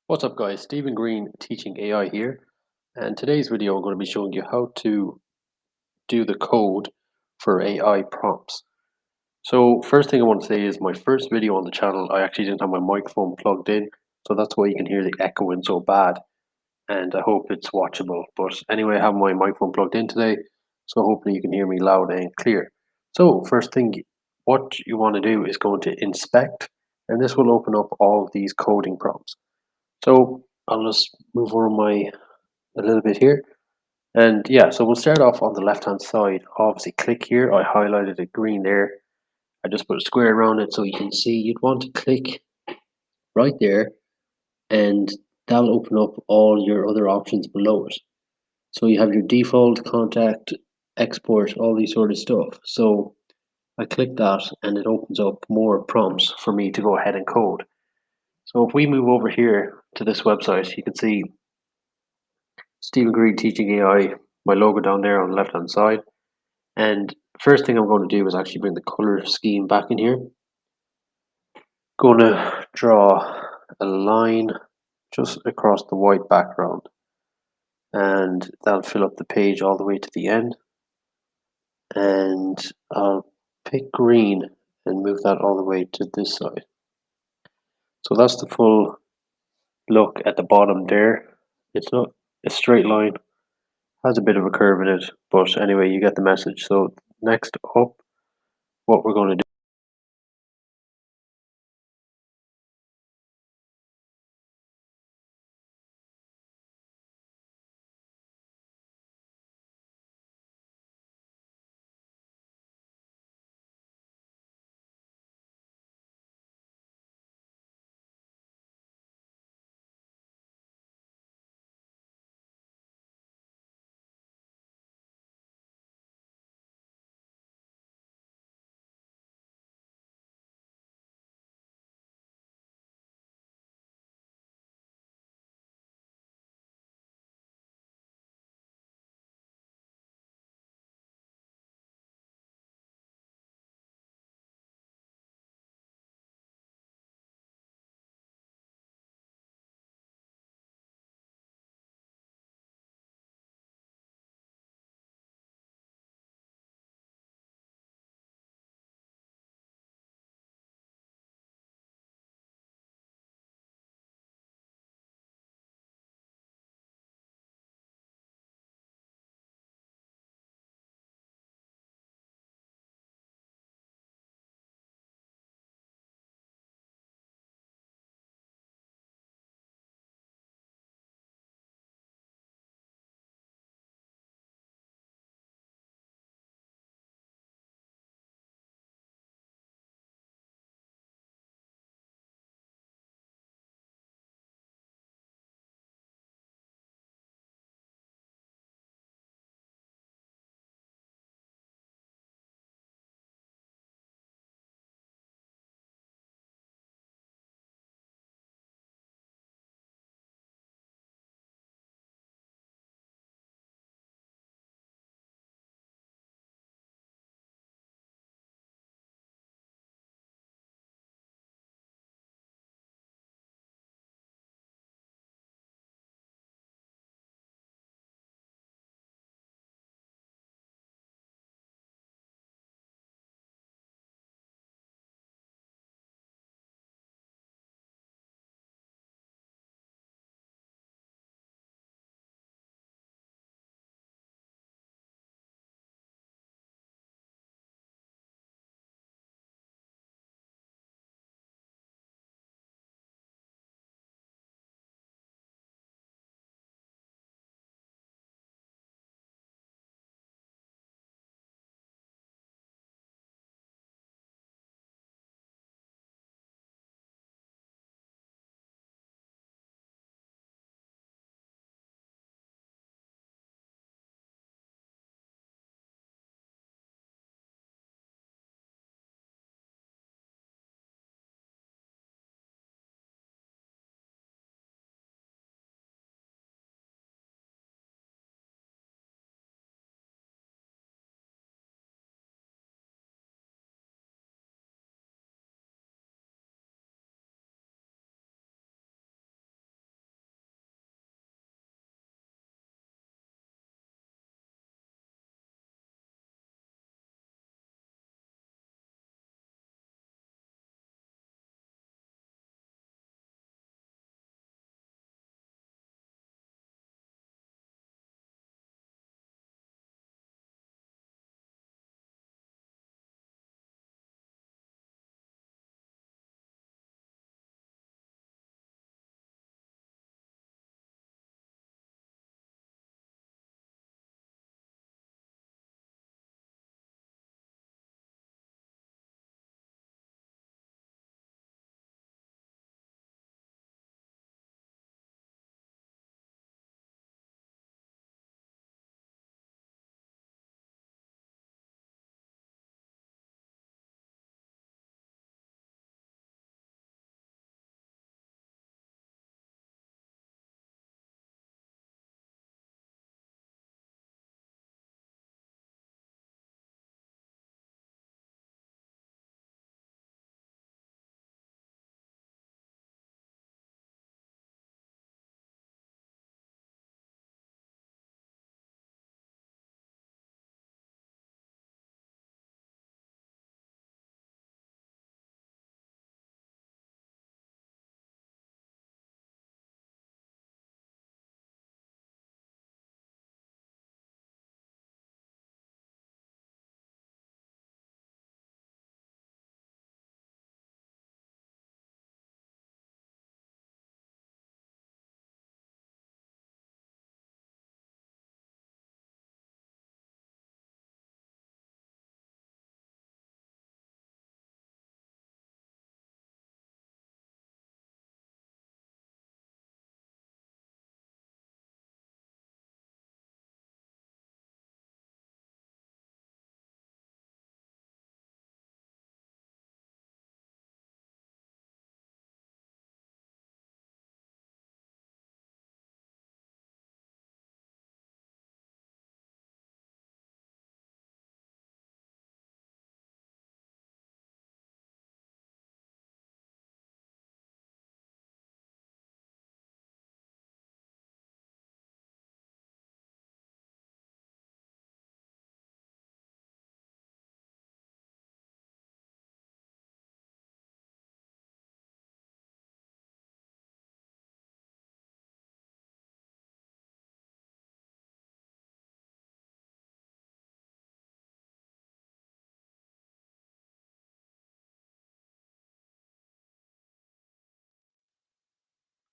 What's up guys, Stephen Green teaching AI here, and today's video I'm going to be showing you how to do the code for AI prompts. So first thing I want to say is my first video on the channel I actually didn't have my microphone plugged in, so that's why you can hear the echoing so bad, and I hope it's watchable. But anyway, I have my microphone plugged in today, so hopefully you can hear me loud and clear. So first thing what you want to do is go to inspect, and this will open up all of these coding prompts. So I'll just move over my a little bit here. And yeah, so we'll start off on the left hand side. Obviously click here. I highlighted it green there. I just put a square around it so you can see. You'd want to click right there, and that'll open up all your other options below it. So you have your default, contact, export, all these sort of stuff. So I click that and it opens up more prompts for me to go ahead and code. So if we move over here to this website, you can see Stephen Green teaching AI, my logo down there on the left hand side. And first thing I'm going to do is actually bring the color scheme back in here. Going to draw a line just across the white background, and that'll fill up the page all the way to the end. And I'll pick green and move that all the way to this side. So that's the full look at the bottom there. It's not a straight line, has a bit of a curve in it, but anyway, you get the message. So next up, what we're going to do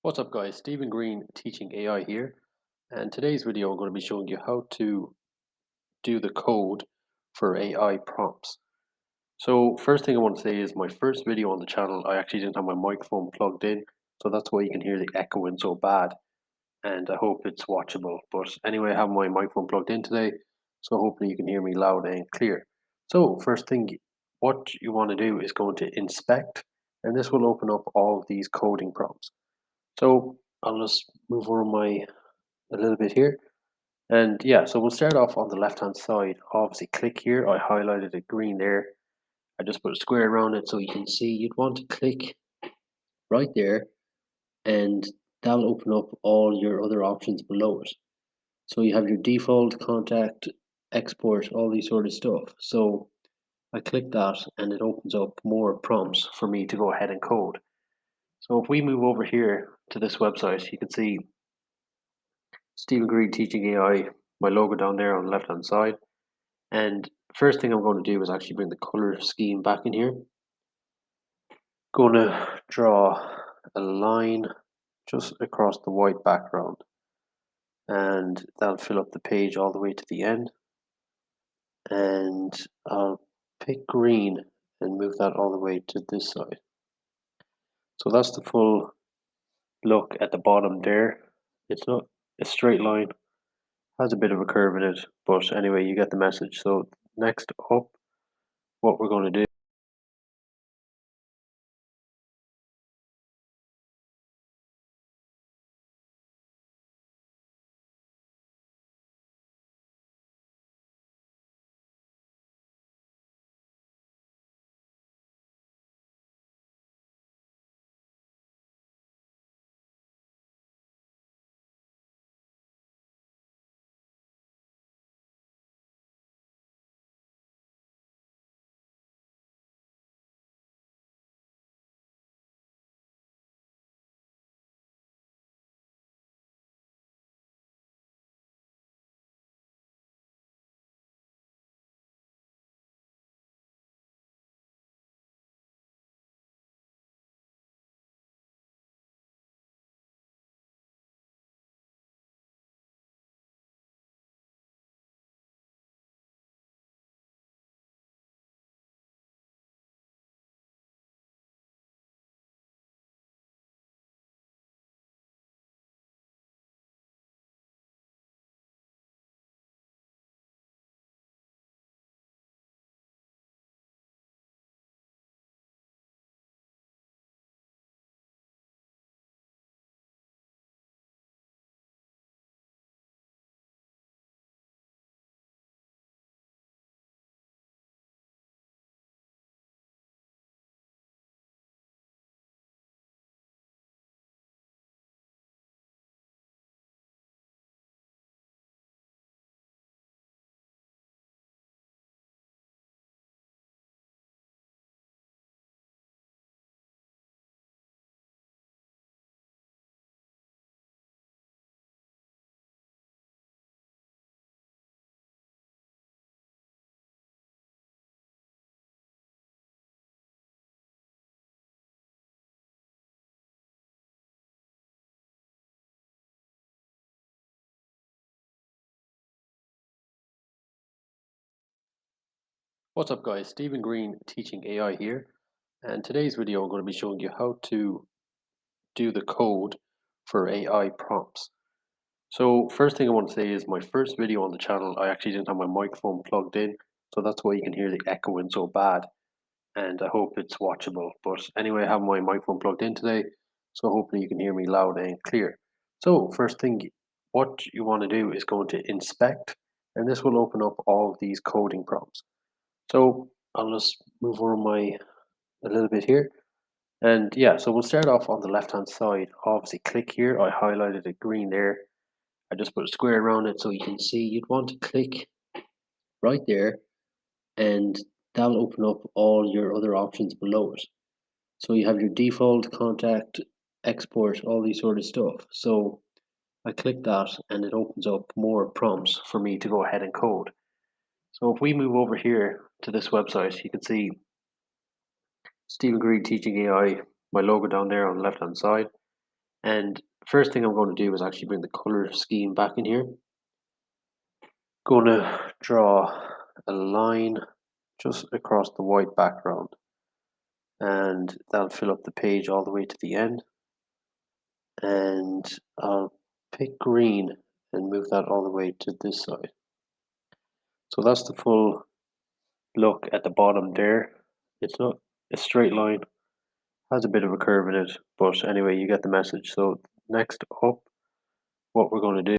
What's up guys, Stephen Green teaching AI here, and today's video I'm going to be showing you how to do the code for AI prompts. So first thing I want to say is my first video on the channel I actually didn't have my microphone plugged in, so that's why you can hear the echoing so bad, and I hope it's watchable. But anyway, I have my microphone plugged in today, so hopefully you can hear me loud and clear. So first thing, what you want to do is go into inspect, and this will open up all of these coding prompts. So I'll just move over a little bit here. And yeah, so we'll start off on the left hand side. Obviously click here. I highlighted it green there. I just put a square around it so you can see. You'd want to click right there, and that'll open up all your other options below it. So you have your default, contact, export, all these sort of stuff. So I click that and it opens up more prompts for me to go ahead and code. So if we move over here to this website, you can see Stephen Green teaching AI, my logo down there on the left hand side. And first thing I'm going to do is actually bring the color scheme back in here. Going to draw a line just across the white background, and that'll fill up the page all the way to the end. And I'll pick green and move that all the way to this side. So that's the full look at the bottom there. It's not a straight line, has a bit of a curve in it, but anyway, you get the message. So next up, what we're going to do. What's up guys, Stephen Green teaching AI here, and today's video I'm going to be showing you how to do the code for AI prompts. So first thing I want to say is my first video on the channel I actually didn't have my microphone plugged in, so that's why you can hear the echoing so bad, and I hope it's watchable. But anyway, I have my microphone plugged in today, so hopefully you can hear me loud and clear. So first thing, what you want to do is go to inspect, and this will open up all of these coding prompts. So I'll just move over a little bit here. And yeah, so we'll start off on the left hand side. Obviously click here. I highlighted it green there. I just put a square around it so you can see. You'd want to click right there, and that'll open up all your other options below it. So you have your default, contact, export, all these sort of stuff. So I click that and it opens up more prompts for me to go ahead and code. So if we move over here to this website, you can see Stephen Green teaching AI, my logo down there on the left hand side. And first thing I'm going to do is actually bring the color scheme back in here. Going to draw a line just across the white background, and that'll fill up the page all the way to the end. And I'll pick green and move that all the way to this side. So that's the full look at the bottom there. It's not a straight line, has a bit of a curve in it, but anyway, you get the message. So next up, what we're going to do.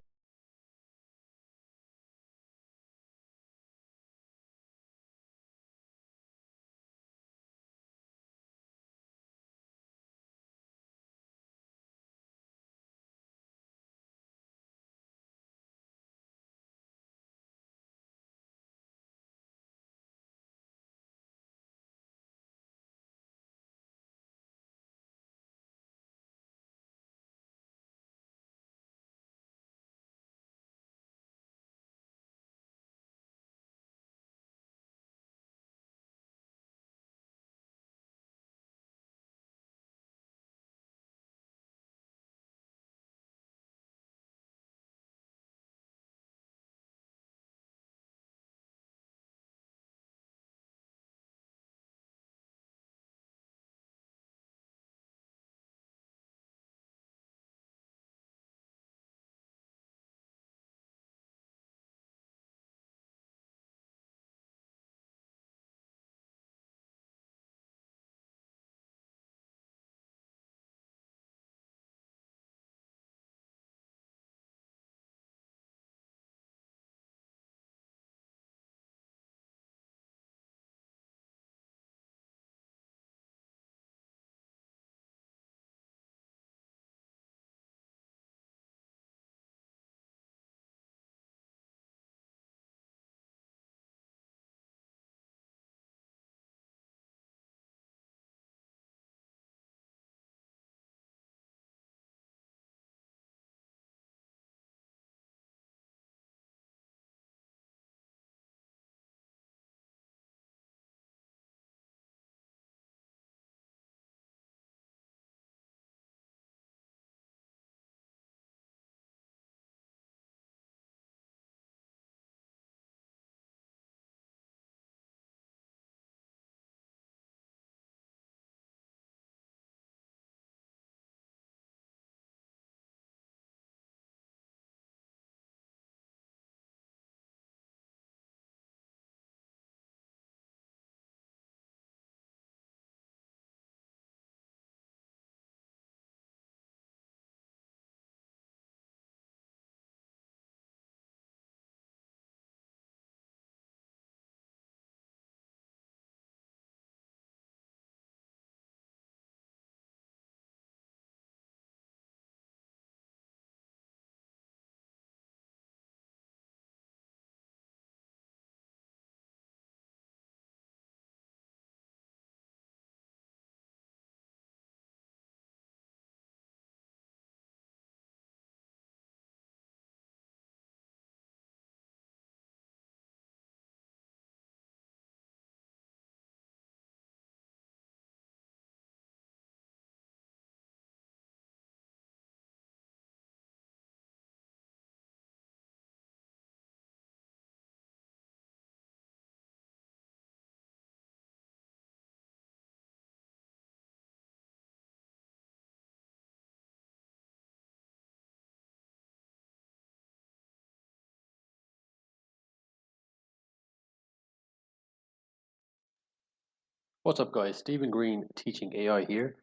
What's up guys, Stephen Green teaching AI here,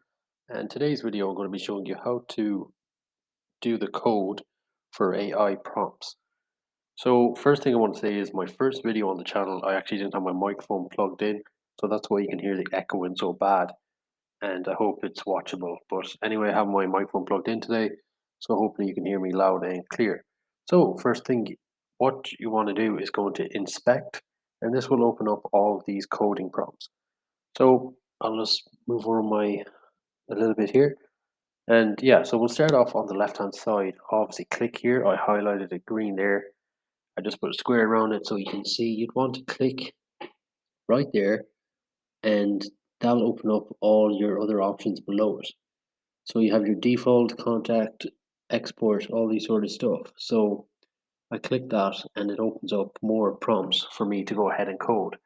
and today's video I'm going to be showing you how to do the code for AI prompts. So first thing I want to say is my first video on the channel I actually didn't have my microphone plugged in, so that's why you can hear the echoing so bad, and I hope it's watchable. But anyway, I have my microphone plugged in today, so hopefully you can hear me loud and clear. So first thing, what you want to do is go to inspect, and this will open up all of these coding prompts. So I'll just move over a little bit here. And yeah, so we'll start off on the left hand side. Obviously click here. I highlighted it green there. I just put a square around it so you can see. You'd want to click right there, and that'll open up all your other options below it. So you have your default, contact, export, all these sort of stuff. So I click that and it opens up more prompts for me to go ahead and code.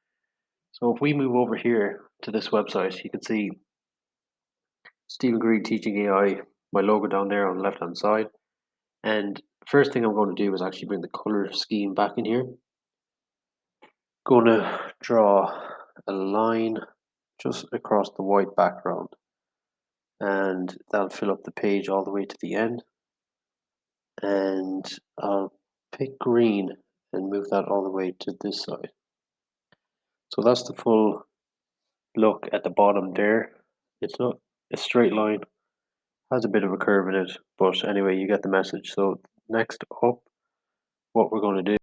So if we move over here to this website, you can see Stephen Green teaching AI, my logo down there on the left hand side. And first thing I'm going to do is actually bring the color scheme back in here. Going to draw a line just across the white background, and that'll fill up the page all the way to the end. And I'll pick green and move that all the way to this side. So that's the full look at the bottom there. It's not a straight line, has a bit of a curve in it, but anyway, you get the message. So next up, what we're going to do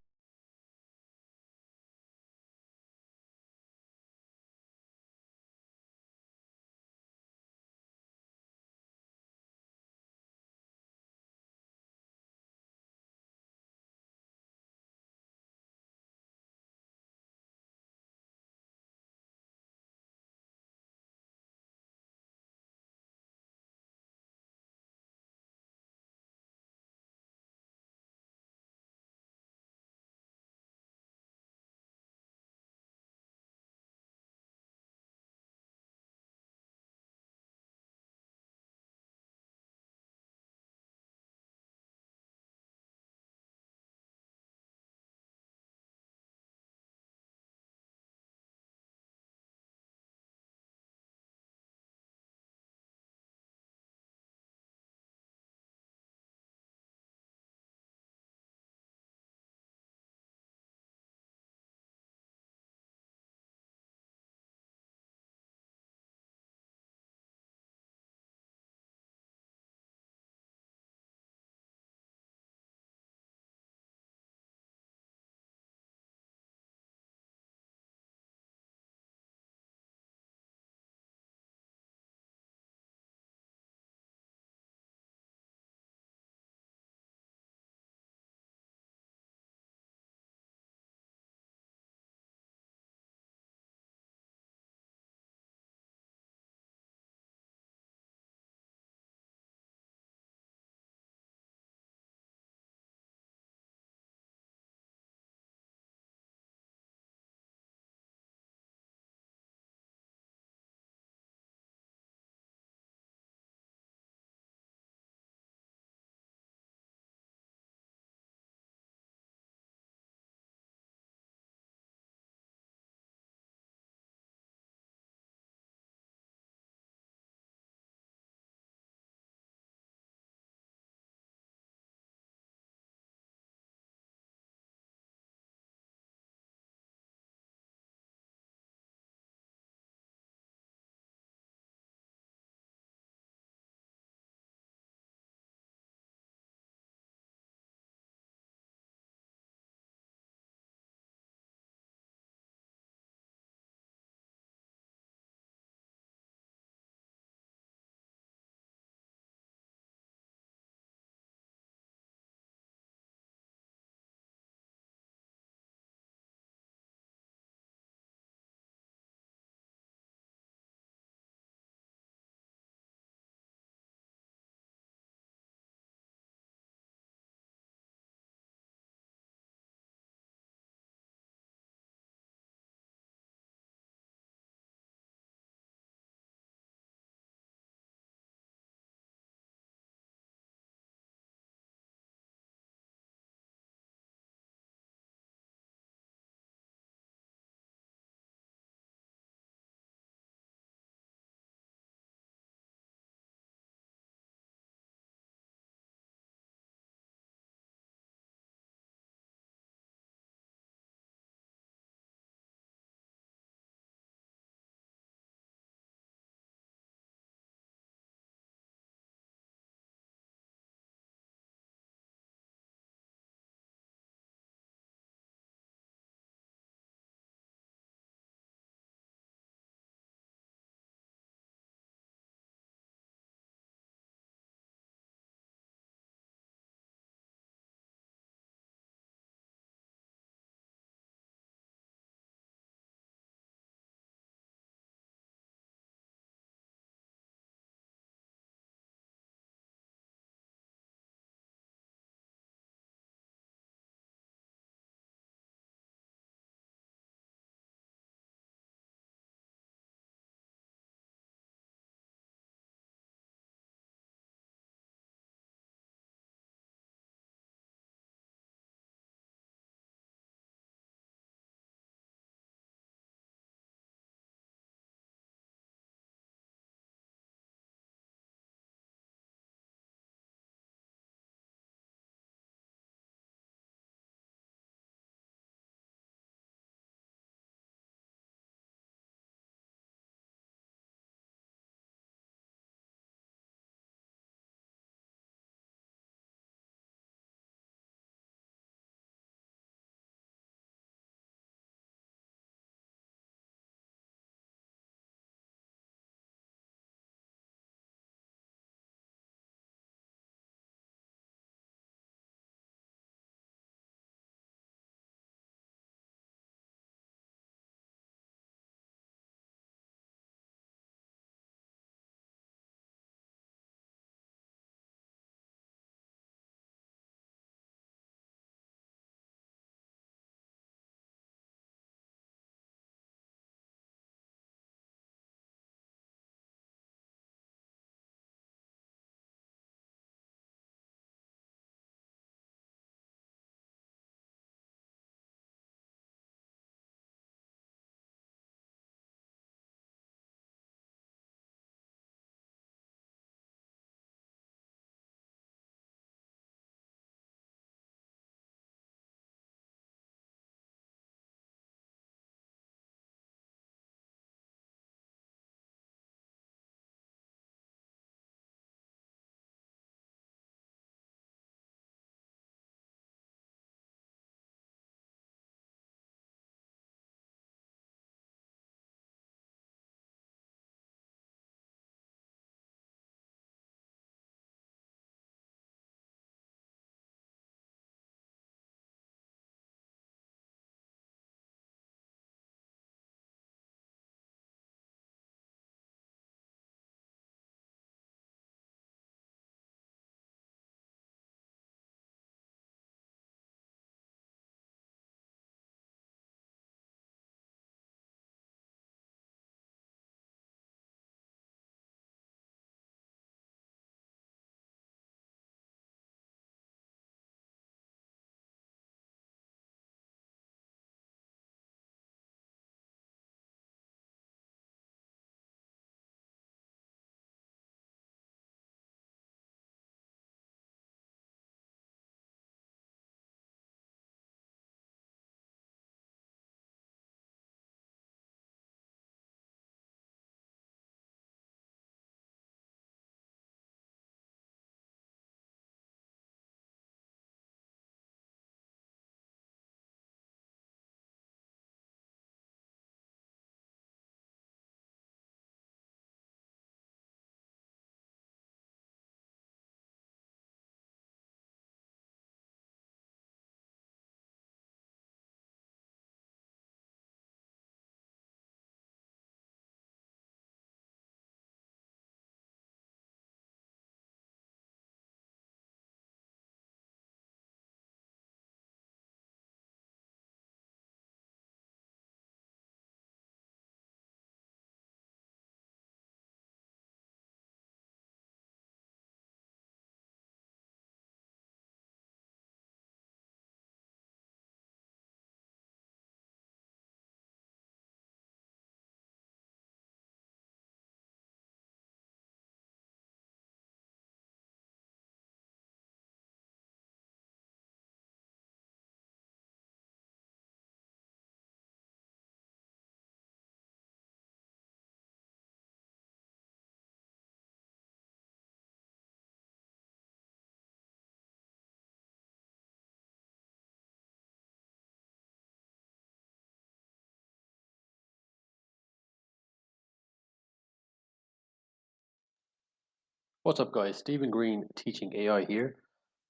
What's up guys, Stephen Green teaching AI here,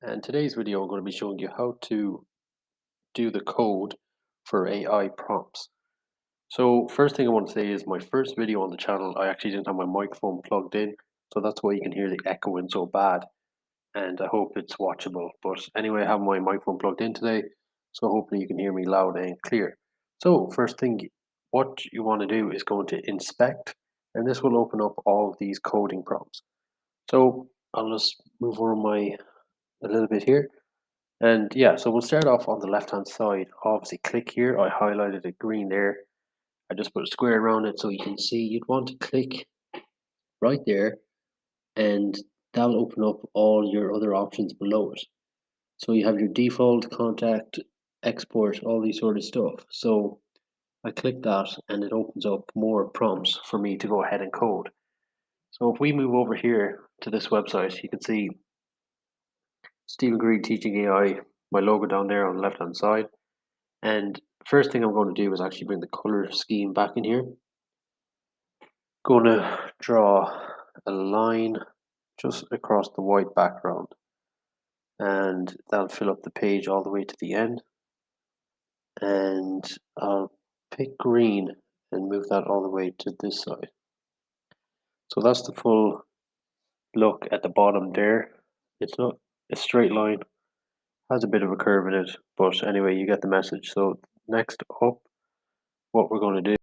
and today's video I'm going to be showing you how to do the code for AI prompts. So first thing I want to say is my first video on the channel I actually didn't have my microphone plugged in, so that's why you can hear the echoing so bad, and I hope it's watchable. But anyway, I have my microphone plugged in today, so hopefully you can hear me loud and clear. So first thing what you want to do is go to inspect, and this will open up all of these coding prompts. So I'll just move over my a little bit here. And yeah, so we'll start off on the left hand side. Obviously click here. I highlighted it green there. I just put a square around it so you can see. You'd want to click right there, and that'll open up all your other options below it. So you have your default, contact, export, all these sort of stuff. So I click that and it opens up more prompts for me to go ahead and code. So if we move over here to this website, you can see Stephen Green teaching AI, my logo down there on the left hand side. And first thing I'm going to do is actually bring the color scheme back in here. Going to draw a line just across the white background, and that'll fill up the page all the way to the end. And I'll pick green and move that all the way to this side. So that's the full look at the bottom there. It's not a straight line, has a bit of a curve in it, but anyway, you get the message. So next up, what we're going to do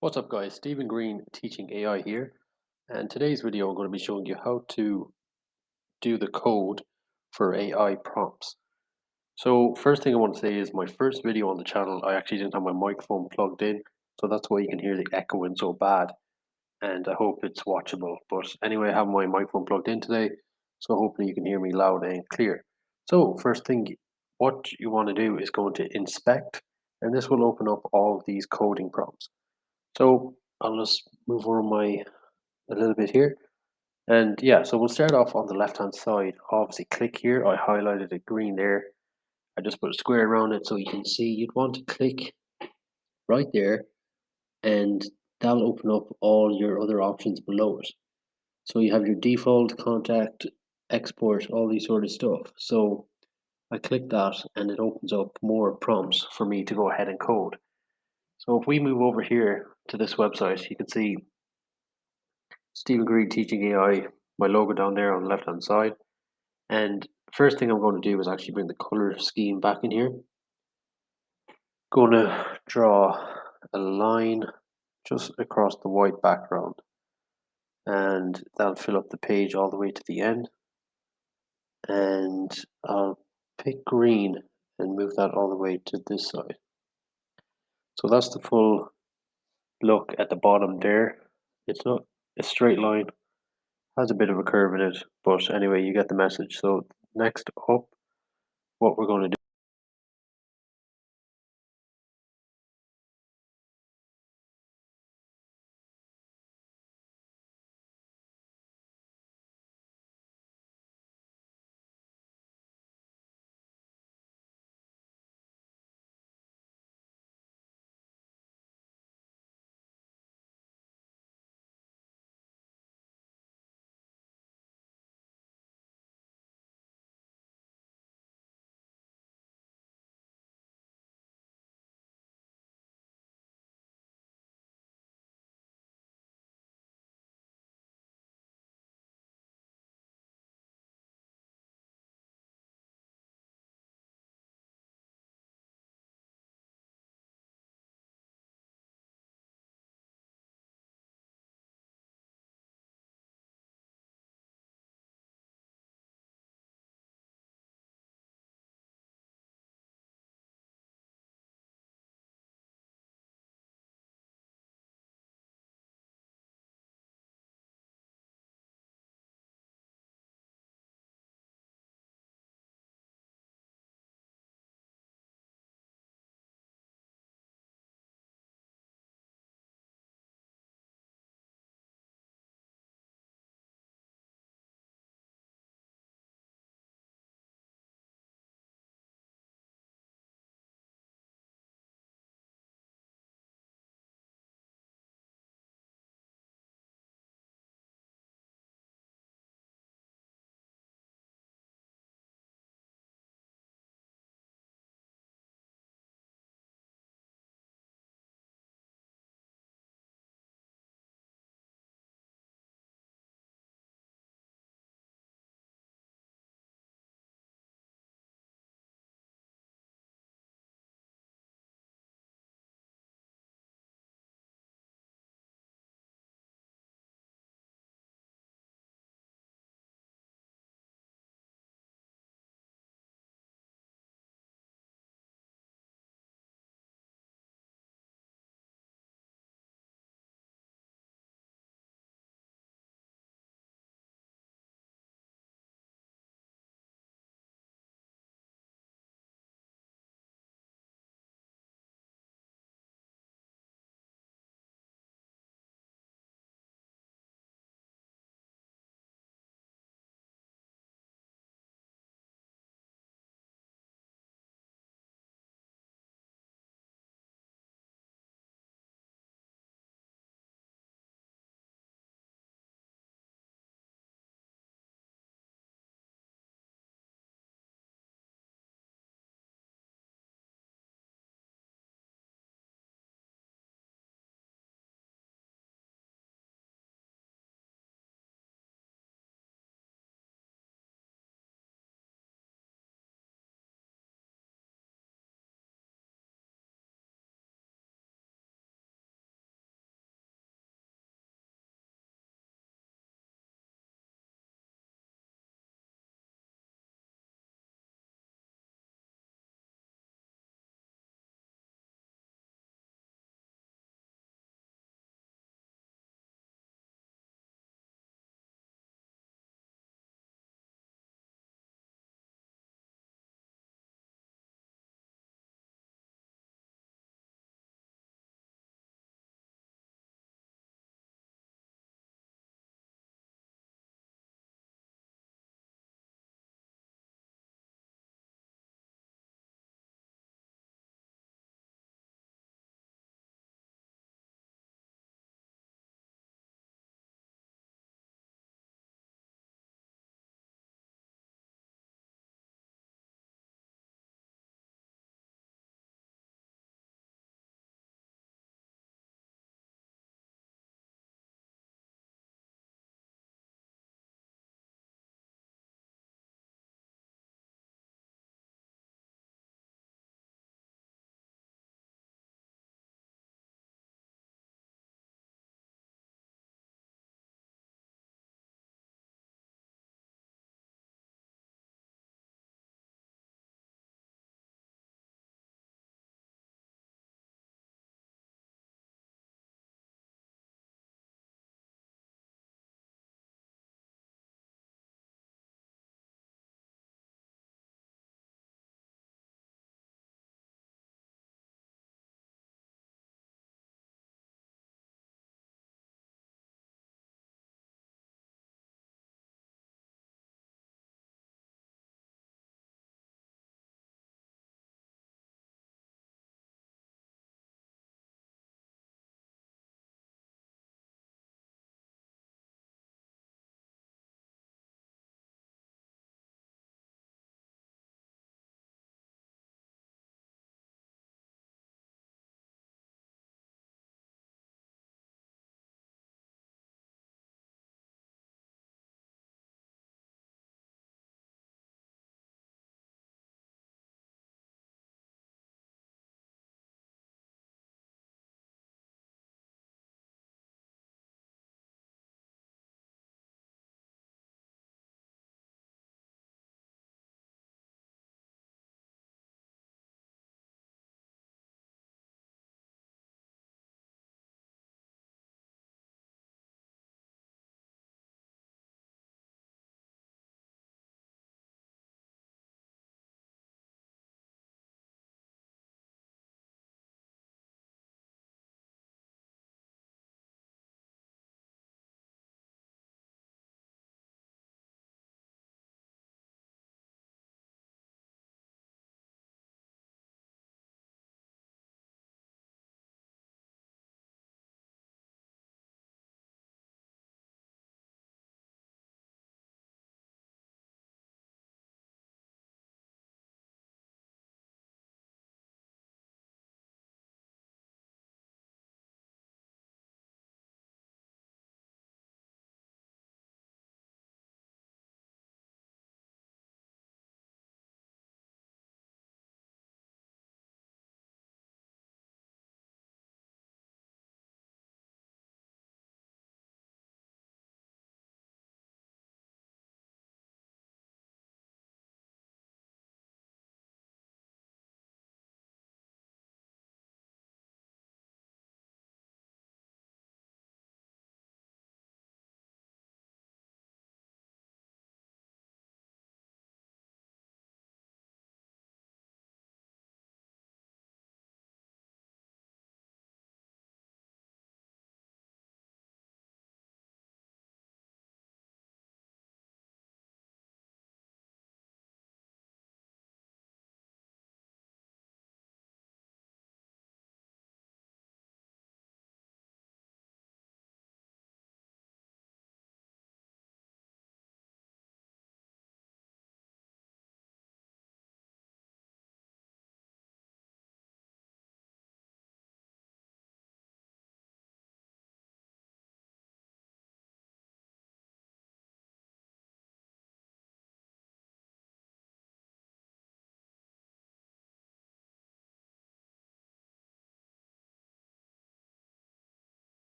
What's up guys, Stephen Green teaching AI here, and today's video I'm going to be showing you how to do the code for AI prompts. So first thing I want to say is my first video on the channel I actually didn't have my microphone plugged in, so that's why you can hear the echoing so bad, and I hope it's watchable. But anyway, I have my microphone plugged in today, so hopefully you can hear me loud and clear. So first thing what you want to do is go into inspect, and this will open up all of these coding prompts. So I'll just move over a little bit here. And yeah, so we'll start off on the left hand side. Obviously click here. I highlighted it green there. I just put a square around it so you can see. You'd want to click right there, and that'll open up all your other options below it. So you have your default, contact, export, all these sort of stuff. So I click that and it opens up more prompts for me to go ahead and code. So if we move over here to this website, you can see Stephen Green teaching AI, my logo down there on the left hand side. And first thing I'm going to do is actually bring the color scheme back in here. Going to draw a line just across the white background, and that'll fill up the page all the way to the end. And I'll pick green and move that all the way to this side. So that's the full look at the bottom there. It's not a straight line, has a bit of a curve in it, but anyway, you get the message. So next up, what we're going to do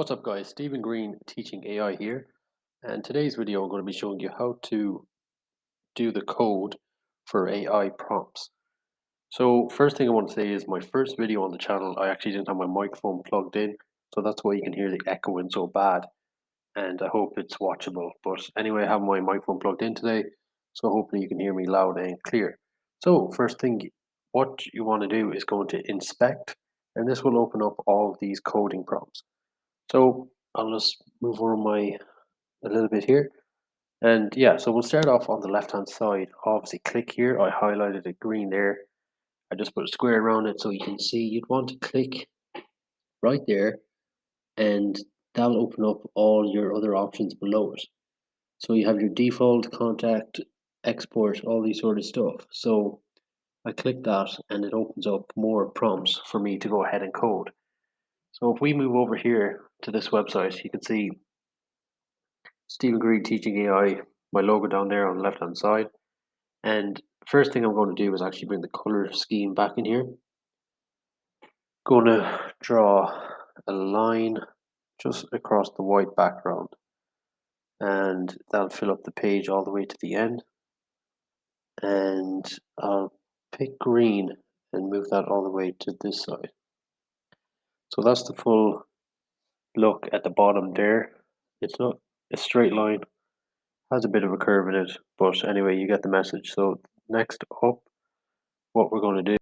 What's up guys, Stephen Green teaching AI here, and today's video I'm going to be showing you how to do the code for AI prompts. So first thing I want to say is my first video on the channel I actually didn't have my microphone plugged in, so that's why you can hear the echoing so bad, and I hope it's watchable. But anyway, I have my microphone plugged in today, so hopefully you can hear me loud and clear. So first thing what you want to do is go to inspect, and this will open up all of these coding prompts. So I'll just move over my a little bit here. And yeah, so we'll start off on the left hand side. Obviously click here. I highlighted it green there. I just put a square around it so you can see. You'd want to click right there, and that'll open up all your other options below it. So you have your default, contact, export, all these sort of stuff. So I click that and it opens up more prompts for me to go ahead and code. So if we move over here to this website, you can see Stephen Green teaching AI, my logo down there on the left hand side. And first thing I'm going to do is actually bring the color scheme back in here. Going to draw a line just across the white background, and that'll fill up the page all the way to the end. And I'll pick green and move that all the way to this side. So that's the full look at the bottom there. It's not a straight line, has a bit of a curve in it, but anyway, you get the message. So next up, what we're going to do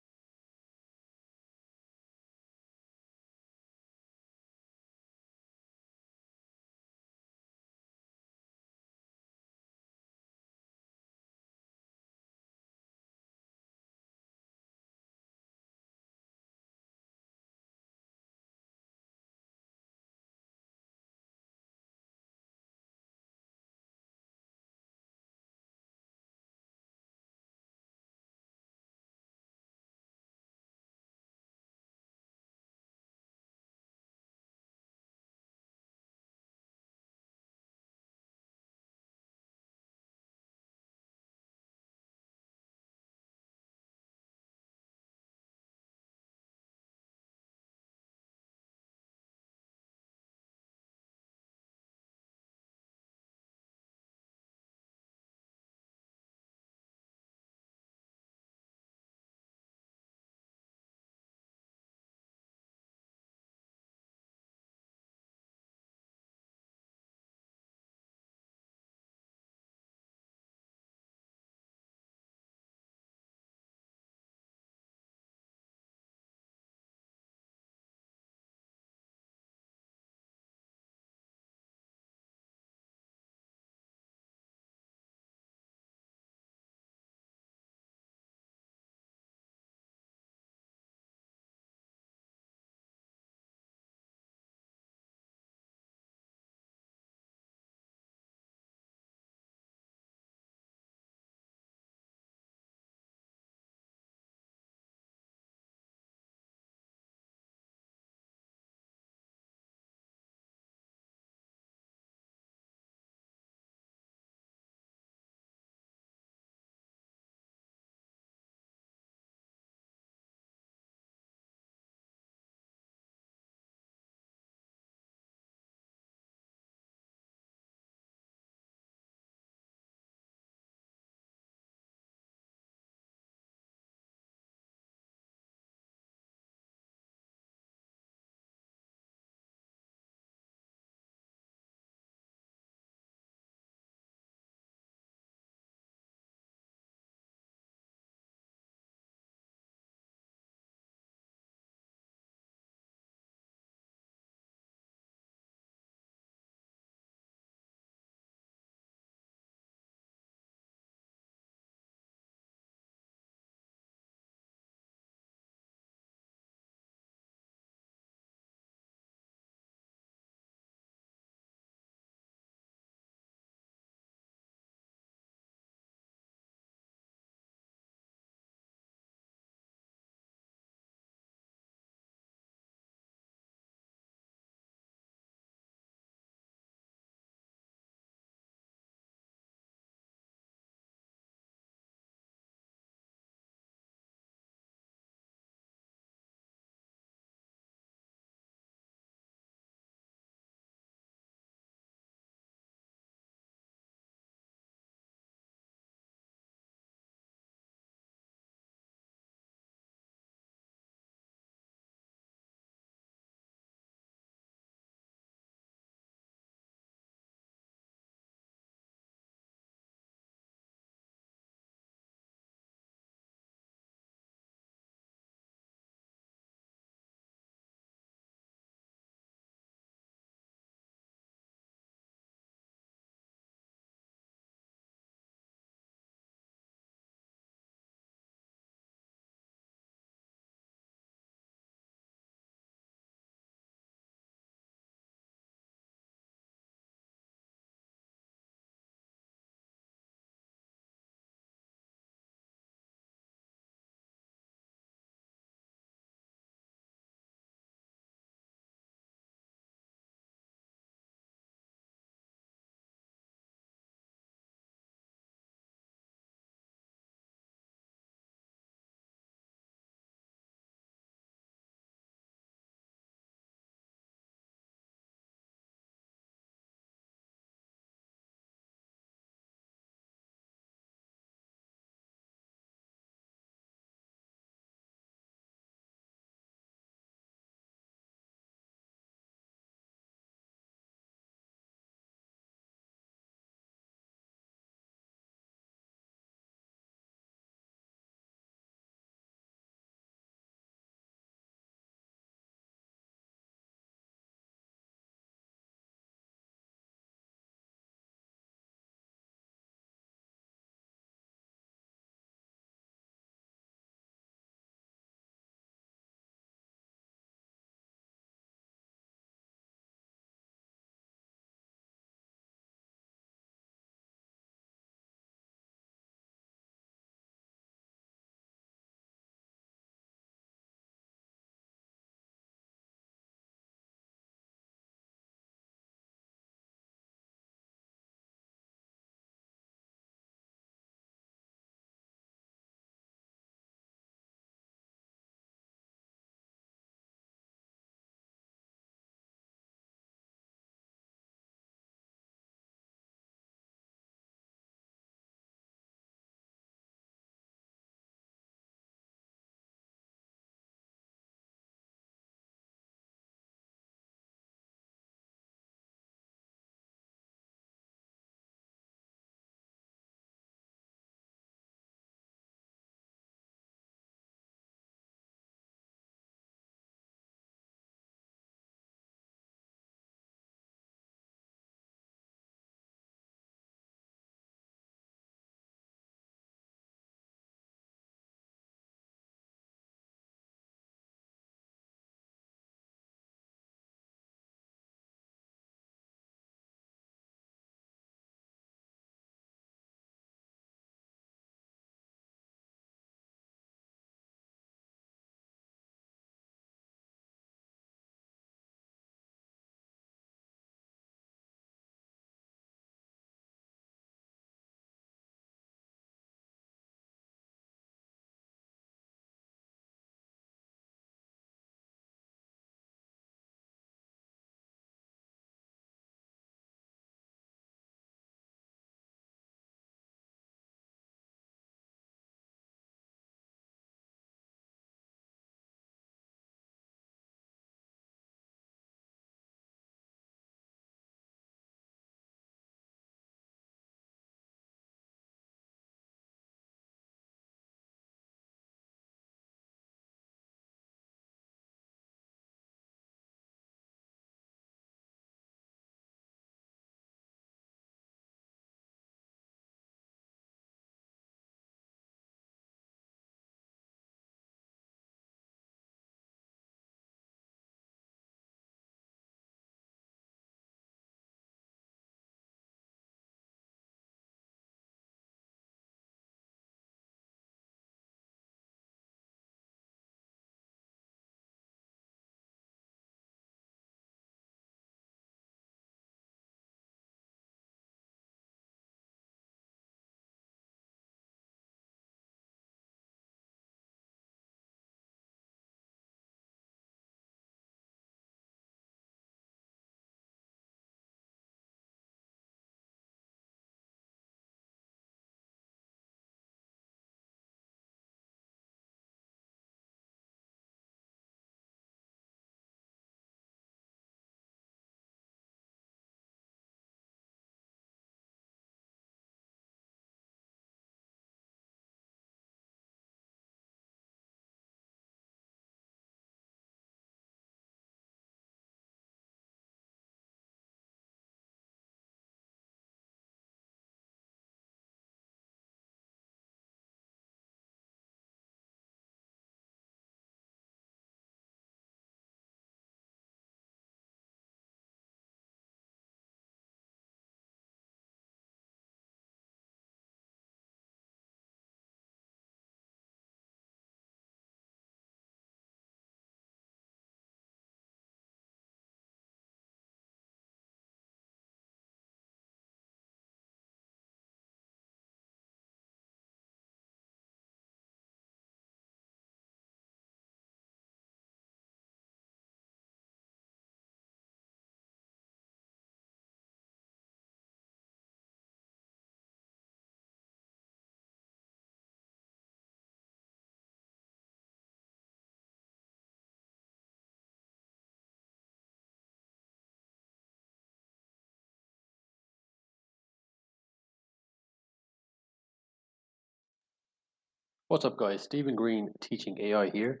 What's up guys, Stephen Green teaching AI here,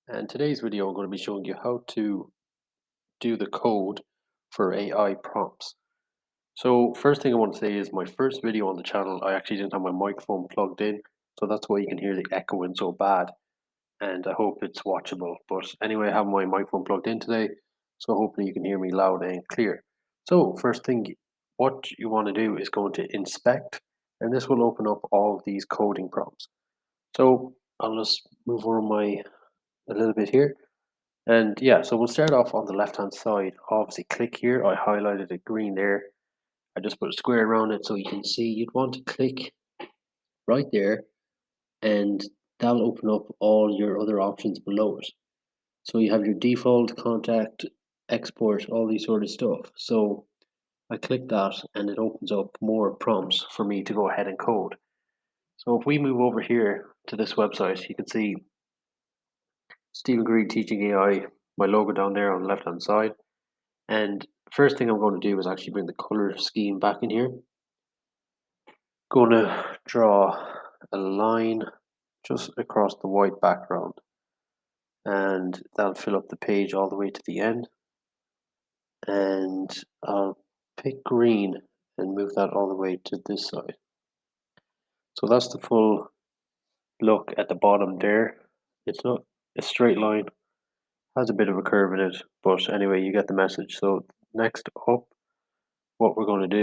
and today's video I'm going to be showing you how to do the code for AI prompts. So first thing I want to say is my first video on the channel I actually didn't have my microphone plugged in, so that's why you can hear the echoing so bad, and I hope it's watchable. But anyway, I have my microphone plugged in today, so hopefully you can hear me loud and clear. So first thing what you want to do is go to inspect, and this will open up all of these coding prompts. So I'll just move over my a little bit here. And yeah, so we'll start off on the left hand side. Obviously click here. I highlighted it green there. I just put a square around it so you can see. You'd want to click right there, and that'll open up all your other options below it. So you have your default, contact, export, all these sort of stuff. So I click that and it opens up more prompts for me to go ahead and code. So if we move over here to this website, you can see Stephen Green teaching AI, my logo down there on the left hand side. And first thing I'm going to do is actually bring the color scheme back in here. Going to draw a line just across the white background, and that'll fill up the page all the way to the end. And I'll pick green and move that all the way to this side. So that's the full look at the bottom there. It's not a straight line, has a bit of a curve in it, but anyway, you get the message. So next up, what we're going to do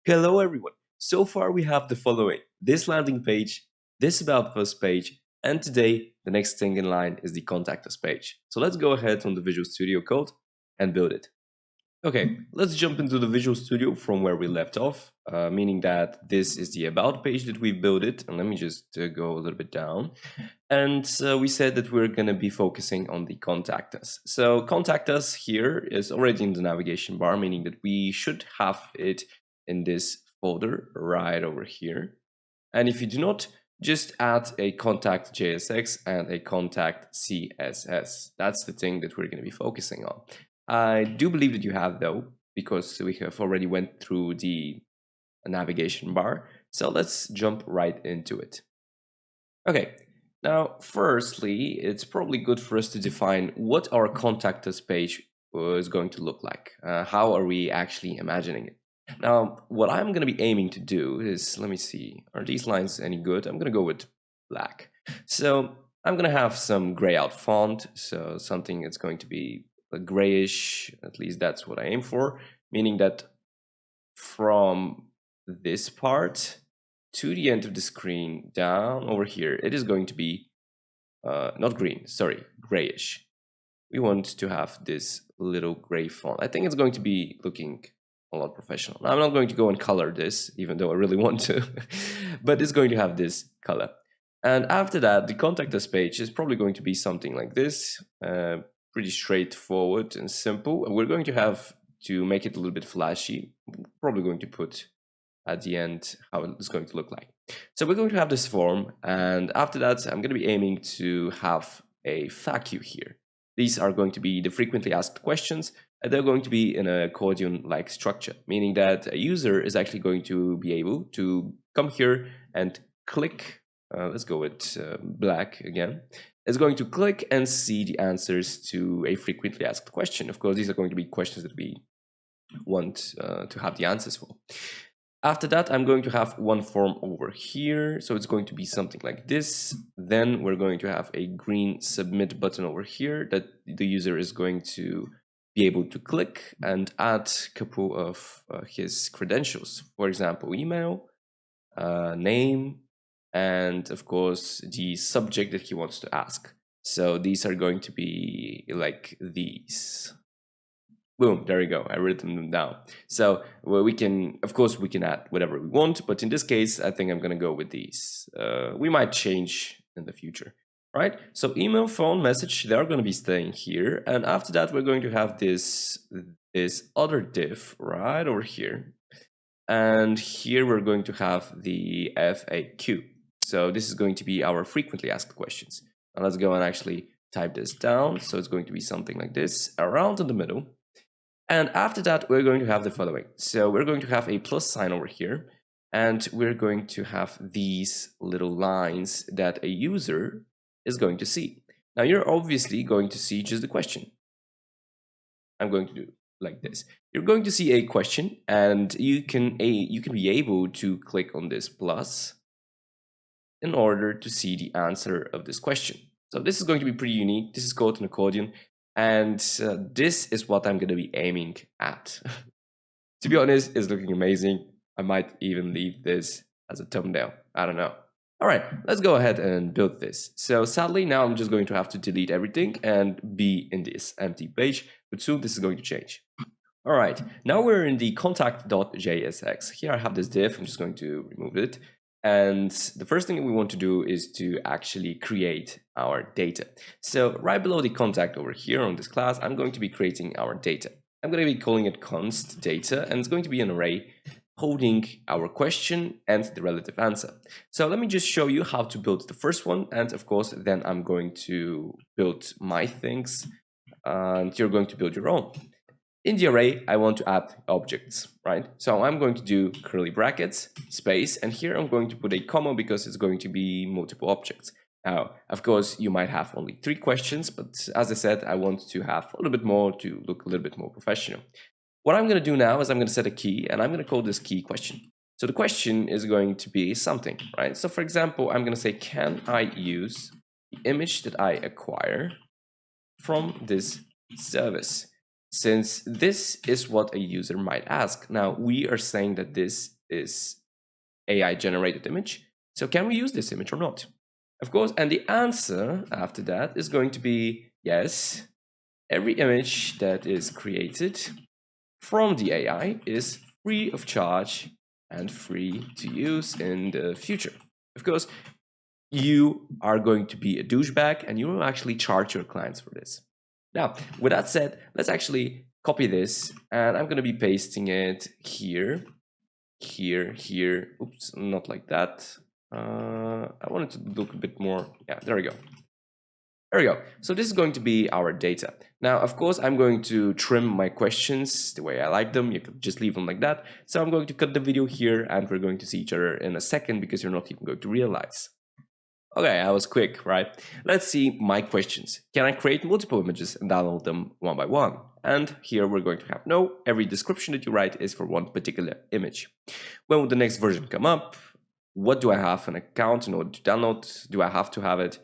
Hello everyone. So far we have the following: this landing page, this about us page, and today the next thing in line is the contact us page. So let's go ahead on the Visual Studio Code and build it. Okay, let's jump into the Visual Studio from where we left off, meaning that this is the about page that we built it. And let me just go a little bit down. And we said that we're going to be focusing on the contact us. So contact us here is already in the navigation bar, meaning that we should have it in this folder right over here. And if you do not, just add a contact JSX and a contact CSS. That's the thing that we're going to be focusing on. I do believe that you have, though, because we have already went through the navigation bar. So let's jump right into it. Okay, now firstly, it's probably good for us to define what our contact us page is going to look like. How are we actually imagining it? Now, what I'm going to be aiming to do is, let me see, are these lines any good? I'm going to go with black. So I'm going to have some gray out font, so something that's going to be a grayish, at least that's what I aim for, meaning that from this part to the end of the screen down over here, it is going to be not green, sorry, grayish. We want to have this little gray font. I think it's going to be looking a lot professional. Now, I'm not going to go and color this, even though I really want to, but it's going to have this color. And after that, the contact us page is probably going to be something like this, pretty straightforward and simple. And we're going to have to make it a little bit flashy. Probably going to put at the end how it's going to look like. So we're going to have this form, and after that, I'm going to be aiming to have a FAQ here. These are going to be the frequently asked questions, and they're going to be in a accordion-like structure, meaning that a user is actually going to be able to come here and click. Let's go with black again. Is going to click and see the answers to a frequently asked question. Of course, these are going to be questions that we want to have the answers for. After that, I'm going to have one form over here. So it's going to be something like this. Then we're going to have a green submit button over here that the user is going to be able to click and add a couple of his credentials. For example, email, name, and of course, the subject that he wants to ask. So these are going to be like these. Boom, there we go. I written them down. So well, we can, of course, we can add whatever we want, but in this case, I think I'm going to go with these. We might change in the future, right? So email, phone, message, they're going to be staying here. And after that, we're going to have this other div right over here. And here we're going to have the FAQ. So this is going to be our frequently asked questions. Now let's go and actually type this down. So it's going to be something like this, around in the middle. And after that, we're going to have the following. So we're going to have a plus sign over here, and we're going to have these little lines that a user is going to see. Now you're obviously going to see just the question. I'm going to do like this. You're going to see a question, and you can be able to click on this plus in order to see the answer of this question. So this is going to be pretty unique. This is called an accordion. And this is what I'm going to be aiming at. To be honest, it's looking amazing. I might even leave this as a thumbnail. I don't know. All right, let's go ahead and build this. So sadly, now I'm just going to have to delete everything and be in this empty page, but soon this is going to change. All right, now we're in the contact.jsx. Here I have this div, I'm just going to remove it. And the first thing we want to do is to actually create our data. So right below the contact over here on this class, I'm going to be creating our data. I'm going to be calling it const data, and it's going to be an array holding our question and the relative answer. So let me just show you how to build the first one. And of course, then I'm going to build my things and you're going to build your own. In the array, I want to add objects, right? So I'm going to do curly brackets, space, and here I'm going to put a comma because it's going to be multiple objects. Now, of course, you might have only 3 questions, but as I said, I want to have a little bit more to look a little bit more professional. What I'm going to do now is I'm going to set a key, and I'm going to call this key question. So the question is going to be something, right? So for example, I'm going to say, can I use the image that I acquire from this service? since this is what a user might ask. Now, we are saying that this is AI generated image. So can we use this image or not? Of course, and the answer after that is going to be yes. Every image that is created from the AI is free of charge and free to use in the future. Of course, you are going to be a douchebag and you will actually charge your clients for this. Now, with that said, let's actually copy this and I'm going to be pasting it here, here, here. Oops, not like that. I want it to look a bit more. Yeah, there we go. There we go. So this is going to be our data. Now, of course, I'm going to trim my questions the way I like them. You could just leave them like that. So I'm going to cut the video here and we're going to see each other in a second because you're not even going to realize. Okay, I was quick, right? Let's see my questions. Can I create multiple images and download them one by one? And here we're going to have no. Every description that you write is for one particular image. When will the next version come up? What do I have an account in order to download? Do I have to have it?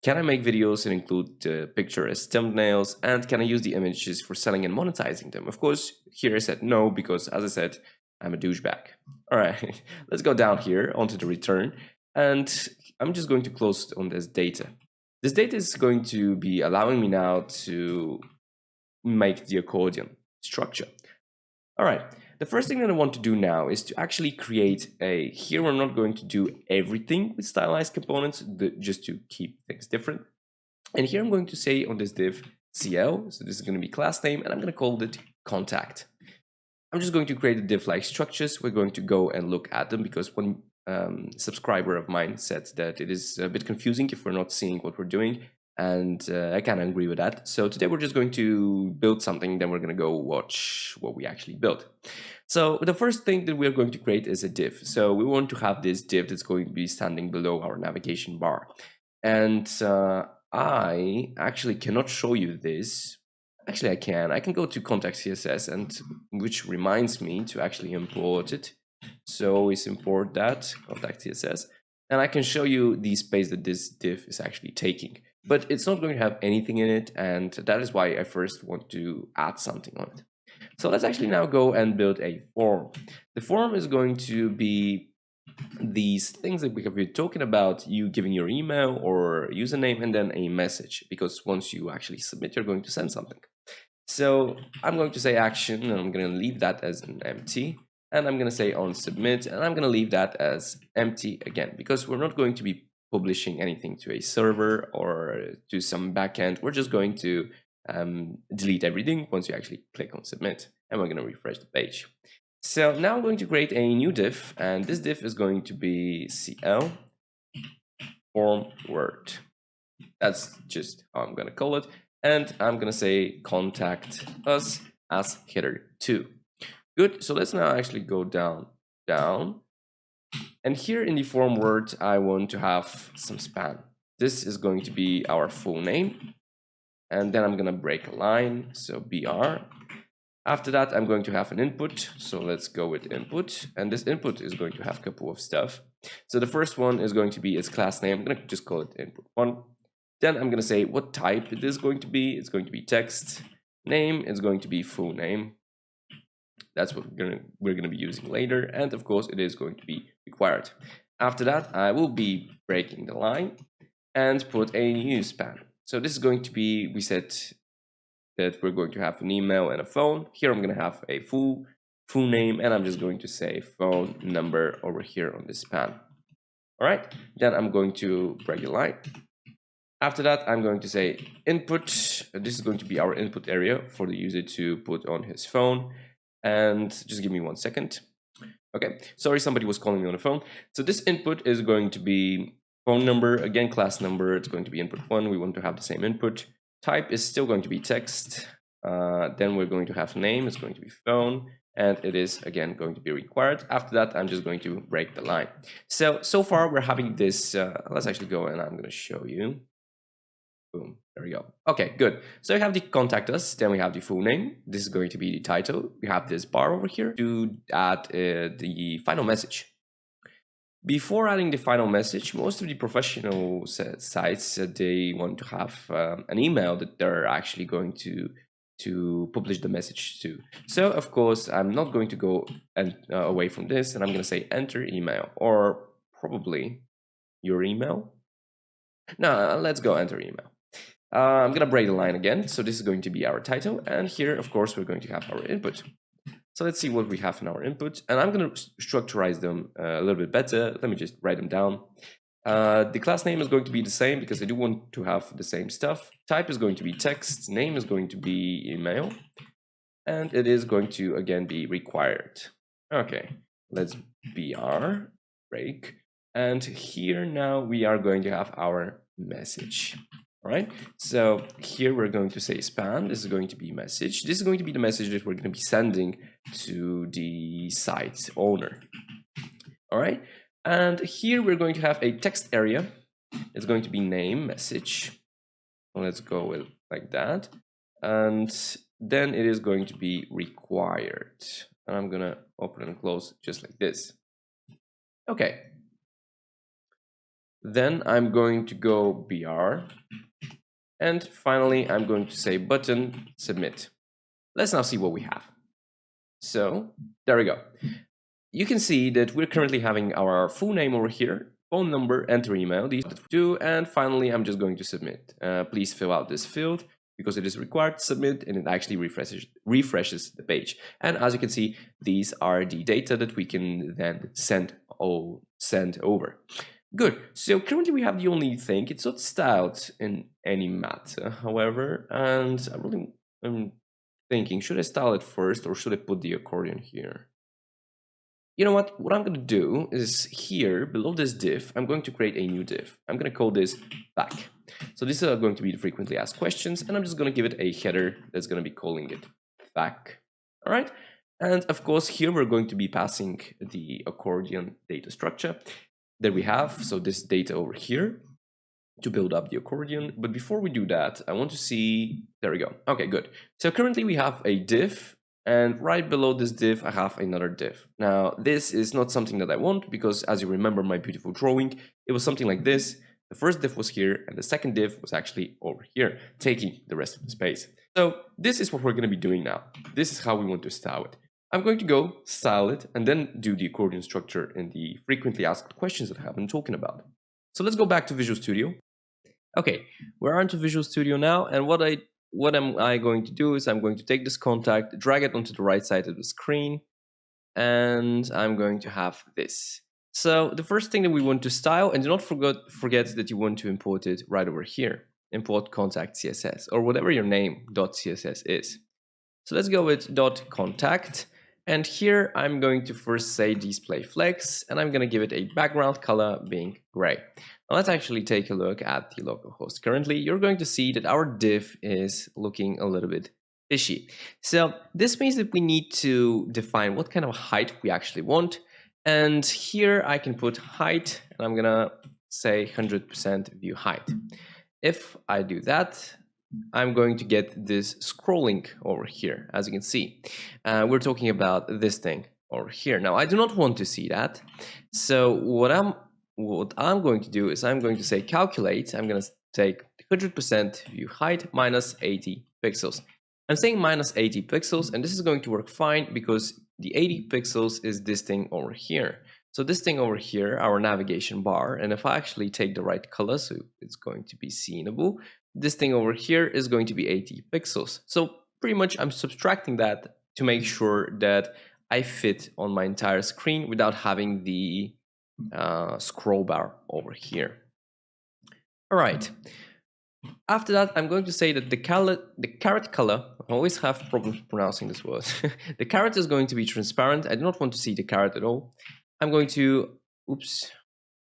Can I make videos and include the picture as thumbnails? And can I use the images for selling and monetizing them? Of course, here I said no, because as I said, I'm a douchebag. All right, let's go down here onto the return. And I'm just going to close on this data. This data is going to be allowing me now to make the accordion structure. All right, the first thing that I want to do now is to actually create here we're not going to do everything with stylized components, just to keep things different. And here I'm going to say on this div CL, so this is going to be class name, and I'm going to call it contact. I'm just going to create a div like structures. We're going to go and look at them because one subscriber of mine said that it is a bit confusing if we're not seeing what we're doing. And I kind of agree with that. So today we're just going to build something, then we're going to go watch what we actually built. So the first thing that we're going to create is a div. So we want to have this div that's going to be standing below our navigation bar. And I actually cannot show you this. Actually, I can go to contact CSS, and which reminds me to actually import it. So always import that contact CSS, and I can show you the space that this div is actually taking. But it's not going to have anything in it, and that is why I first want to add something on it. So let's actually now go and build a form. The form is going to be these things that we have been talking about, you giving your email or username and then a message, because once you actually submit, you're going to send something. So I'm going to say action, and I'm going to leave that as an empty. And I'm going to say on submit, and I'm going to leave that as empty again, because we're not going to be publishing anything to a server or to some backend. We're just going to delete everything once you actually click on submit, and we're going to refresh the page. So now I'm going to create a new div, and this div is going to be CL form word. That's just how I'm going to call it. And I'm going to say contact us as header 2. Good. So let's now actually go down. And here in the form word, I want to have some span. This is going to be our full name. And then I'm going to break a line. So BR. After that, I'm going to have an input. So let's go with input. And this input is going to have a couple of stuff. So the first one is going to be its class name. I'm going to just call it input1. Then I'm going to say what type it is going to be. It's going to be text. Name is going to be full name. That's what we're going to be using later. And of course, it is going to be required. After that, I will be breaking the line and put a new span. So this is going to be, we said that we're going to have an email and a phone. Here I'm going to have a full name, and I'm just going to say phone number over here on this span. All right, then I'm going to break the line. After that, I'm going to say input. This is going to be our input area for the user to put on his phone. And just give me 1 second. Okay, sorry, somebody was calling me on the phone. So this input is going to be phone number, again, class number. It's going to be input1. We want to have the same input. Type is still going to be text. Then we're going to have name. It's going to be phone. And it is, again, going to be required. After that, I'm just going to break the line. So far, we're having this. Let's actually go, and I'm going to show you. Boom, there we go. Okay, good. So we have the contact us, then we have the full name. This is going to be the title. We have this bar over here to add the final message. Before adding the final message, most of the professional sites, they want to have an email that they're actually going to to publish the message to. So of course, I'm not going to go away from this, and I'm going to say enter email, or probably your email. No, let's go enter email. I'm going to break the line again. So this is going to be our title. And here, of course, we're going to have our input. So let's see what we have in our input. And I'm going to structurize them a little bit better. Let me just write them down. The class name is going to be the same because I do want to have the same stuff. Type is going to be text. Name is going to be email. And it is going to, again, be required. Okay, let's BR, break. And here now we are going to have our message. All right, so here we're going to say span. This is going to be message. This is going to be the message that we're going to be sending to the site owner. All right, and here we're going to have a text area. It's going to be name message. Let's go with like that. And then it is going to be required. And I'm going to open and close just like this. Okay. Then I'm going to go BR. And finally, I'm going to say button submit. Let's now see what we have. So there we go. You can see that we're currently having our full name over here, phone number, enter email, these two, and finally, I'm just going to submit. Please fill out this field because it is required to submit, and it actually refreshes the page. And as you can see, these are the data that we can then send over. Good. So currently we have the only thing. It's not styled in any matter, however, and I'm thinking, should I style it first or should I put the accordion here? You know what? What I'm going to do is here below this div, I'm going to create a new div. I'm going to call this back. So these are going to be the frequently asked questions, and I'm just going to give it a header that's going to be calling it back. All right. And of course, here we're going to be passing the accordion data structure that we have. So this data over here to build up the accordion. But before we do that, I want to see, there we go. Okay, good. So currently we have a div, and right below this div, I have another div. Now, this is not something that I want because as you remember my beautiful drawing, it was something like this. The first div was here and the second div was actually over here, taking the rest of the space. So this is what we're going to be doing now. This is how we want to style it. I'm going to go style it and then do the accordion structure in the frequently asked questions that I have been talking about. So let's go back to Visual Studio. Okay, we're onto Visual Studio now, and what am I going to do is I'm going to take this contact, drag it onto the right side of the screen, and I'm going to have this. So the first thing that we want to style, and do not forget that you want to import it right over here. Import contact CSS or whatever your name .css is. So let's go with .contact. And here I'm going to first say display flex, and I'm going to give it a background color being gray. Now let's actually take a look at the localhost. Currently, you're going to see that our div is looking a little bit fishy. So this means that we need to define what kind of height we actually want. And here I can put height, and I'm going to say 100% view height. If I do that, I'm going to get this scrolling over here. As you can see, we're talking about this thing over here. Now, I do not want to see that. So what I'm going to do is I'm going to say calculate. I'm going to take 100% view height minus 80 pixels. I'm saying minus 80 pixels, and this is going to work fine because the 80 pixels is this thing over here. So this thing over here, our navigation bar, and if I actually take the right color, so it's going to be seenable, this thing over here is going to be 80 pixels. So pretty much I'm subtracting that to make sure that I fit on my entire screen without having the scroll bar over here. All right. After that, I'm going to say that the carrot color, I always have problems pronouncing this word. The carrot is going to be transparent. I do not want to see the carrot at all. I'm going to,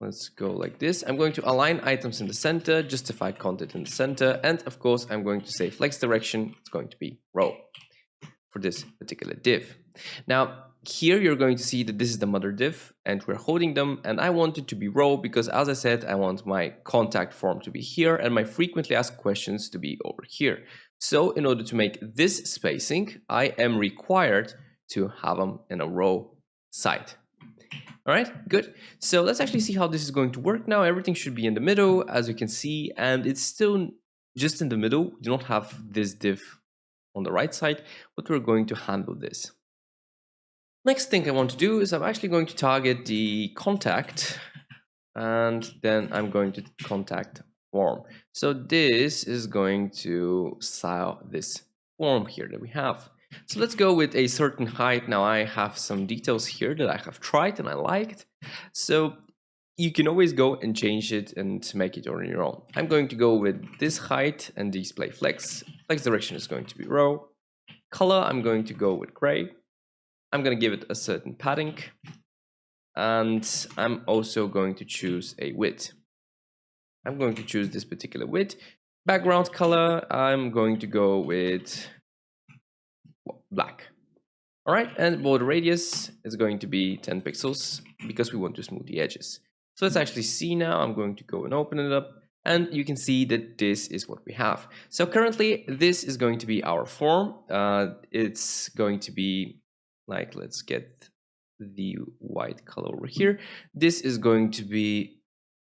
let's go like this. I'm going to align items in the center, justify content in the center, and of course, I'm going to say flex direction. It's going to be row for this particular div. Now, here you're going to see that this is the mother div, and we're holding them, and I want it to be row because, as I said, I want my contact form to be here and my frequently asked questions to be over here. So in order to make this spacing, I am required to have them in a row site. All right, good. So let's actually see how this is going to work now. Everything should be in the middle, as you can see, and it's still just in the middle. We do not have this div on the right side, but we're going to handle this. Next thing I want to do is I'm actually going to target the contact, and then I'm going to contact form. So this is going to style this form here that we have. So let's go with a certain height. Now I have some details here that I have tried and I liked. So you can always go and change it and make it on your own. I'm going to go with this height and display flex. Flex direction is going to be row. Color, I'm going to go with gray. I'm going to give it a certain padding. And I'm also going to choose a width. I'm going to choose this particular width. Background color, I'm going to go with black. All right, and border radius is going to be 10 pixels because we want to smooth the edges. So let's actually see now. I'm going to go and open it up, and you can see that this is what we have. So currently, this is going to be our form. It's going to be like, let's get the white color over here. This is going to be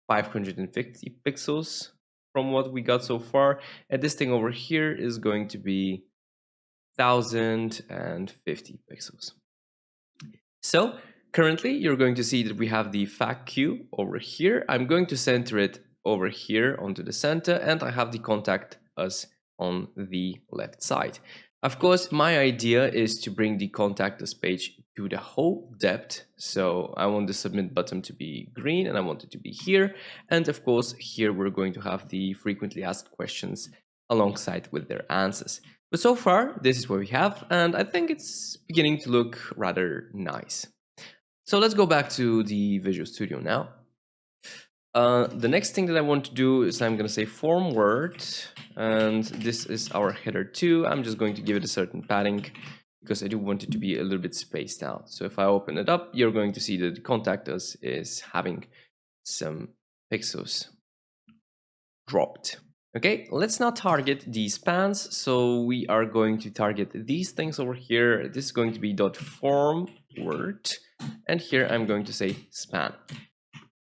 550 pixels from what we got so far. And this thing over here is going to be 1050 pixels. So currently you're going to see that we have the FAQ over here. I'm going to center it over here onto the center, and I have the contact us on the left side. Of course, my idea is to bring the contact us page to the whole depth. So I want the submit button to be green, and I want it to be here. And of course, here we're going to have the frequently asked questions alongside with their answers. But so far, this is what we have, and I think it's beginning to look rather nice. So let's go back to the Visual Studio now. The next thing that I want to do is I'm going to say form word, and this is our header 2. I'm just going to give it a certain padding because I do want it to be a little bit spaced out. So if I open it up, you're going to see that the contact us is having some pixels dropped. Okay, let's now target the spans. So we are going to target these things over here. This is going to be .form word, and here I'm going to say span.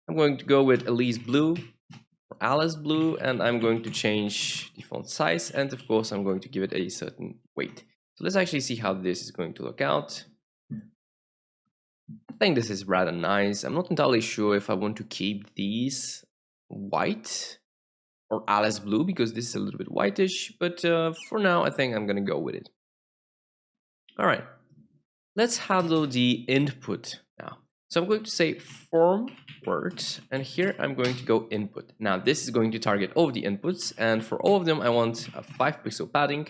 I'm going to go with Elise Blue or Alice Blue, and I'm going to change the font size, and of course I'm going to give it a certain weight. So let's actually see how this is going to look out. I think this is rather nice. I'm not entirely sure if I want to keep these white or Alice Blue because this is a little bit whitish, but for now I think I'm gonna go with it. All right, let's handle the input now. So I'm going to say form word, and here I'm going to go input. Now this is going to target all of the inputs, and for all of them I want a 5 pixel padding.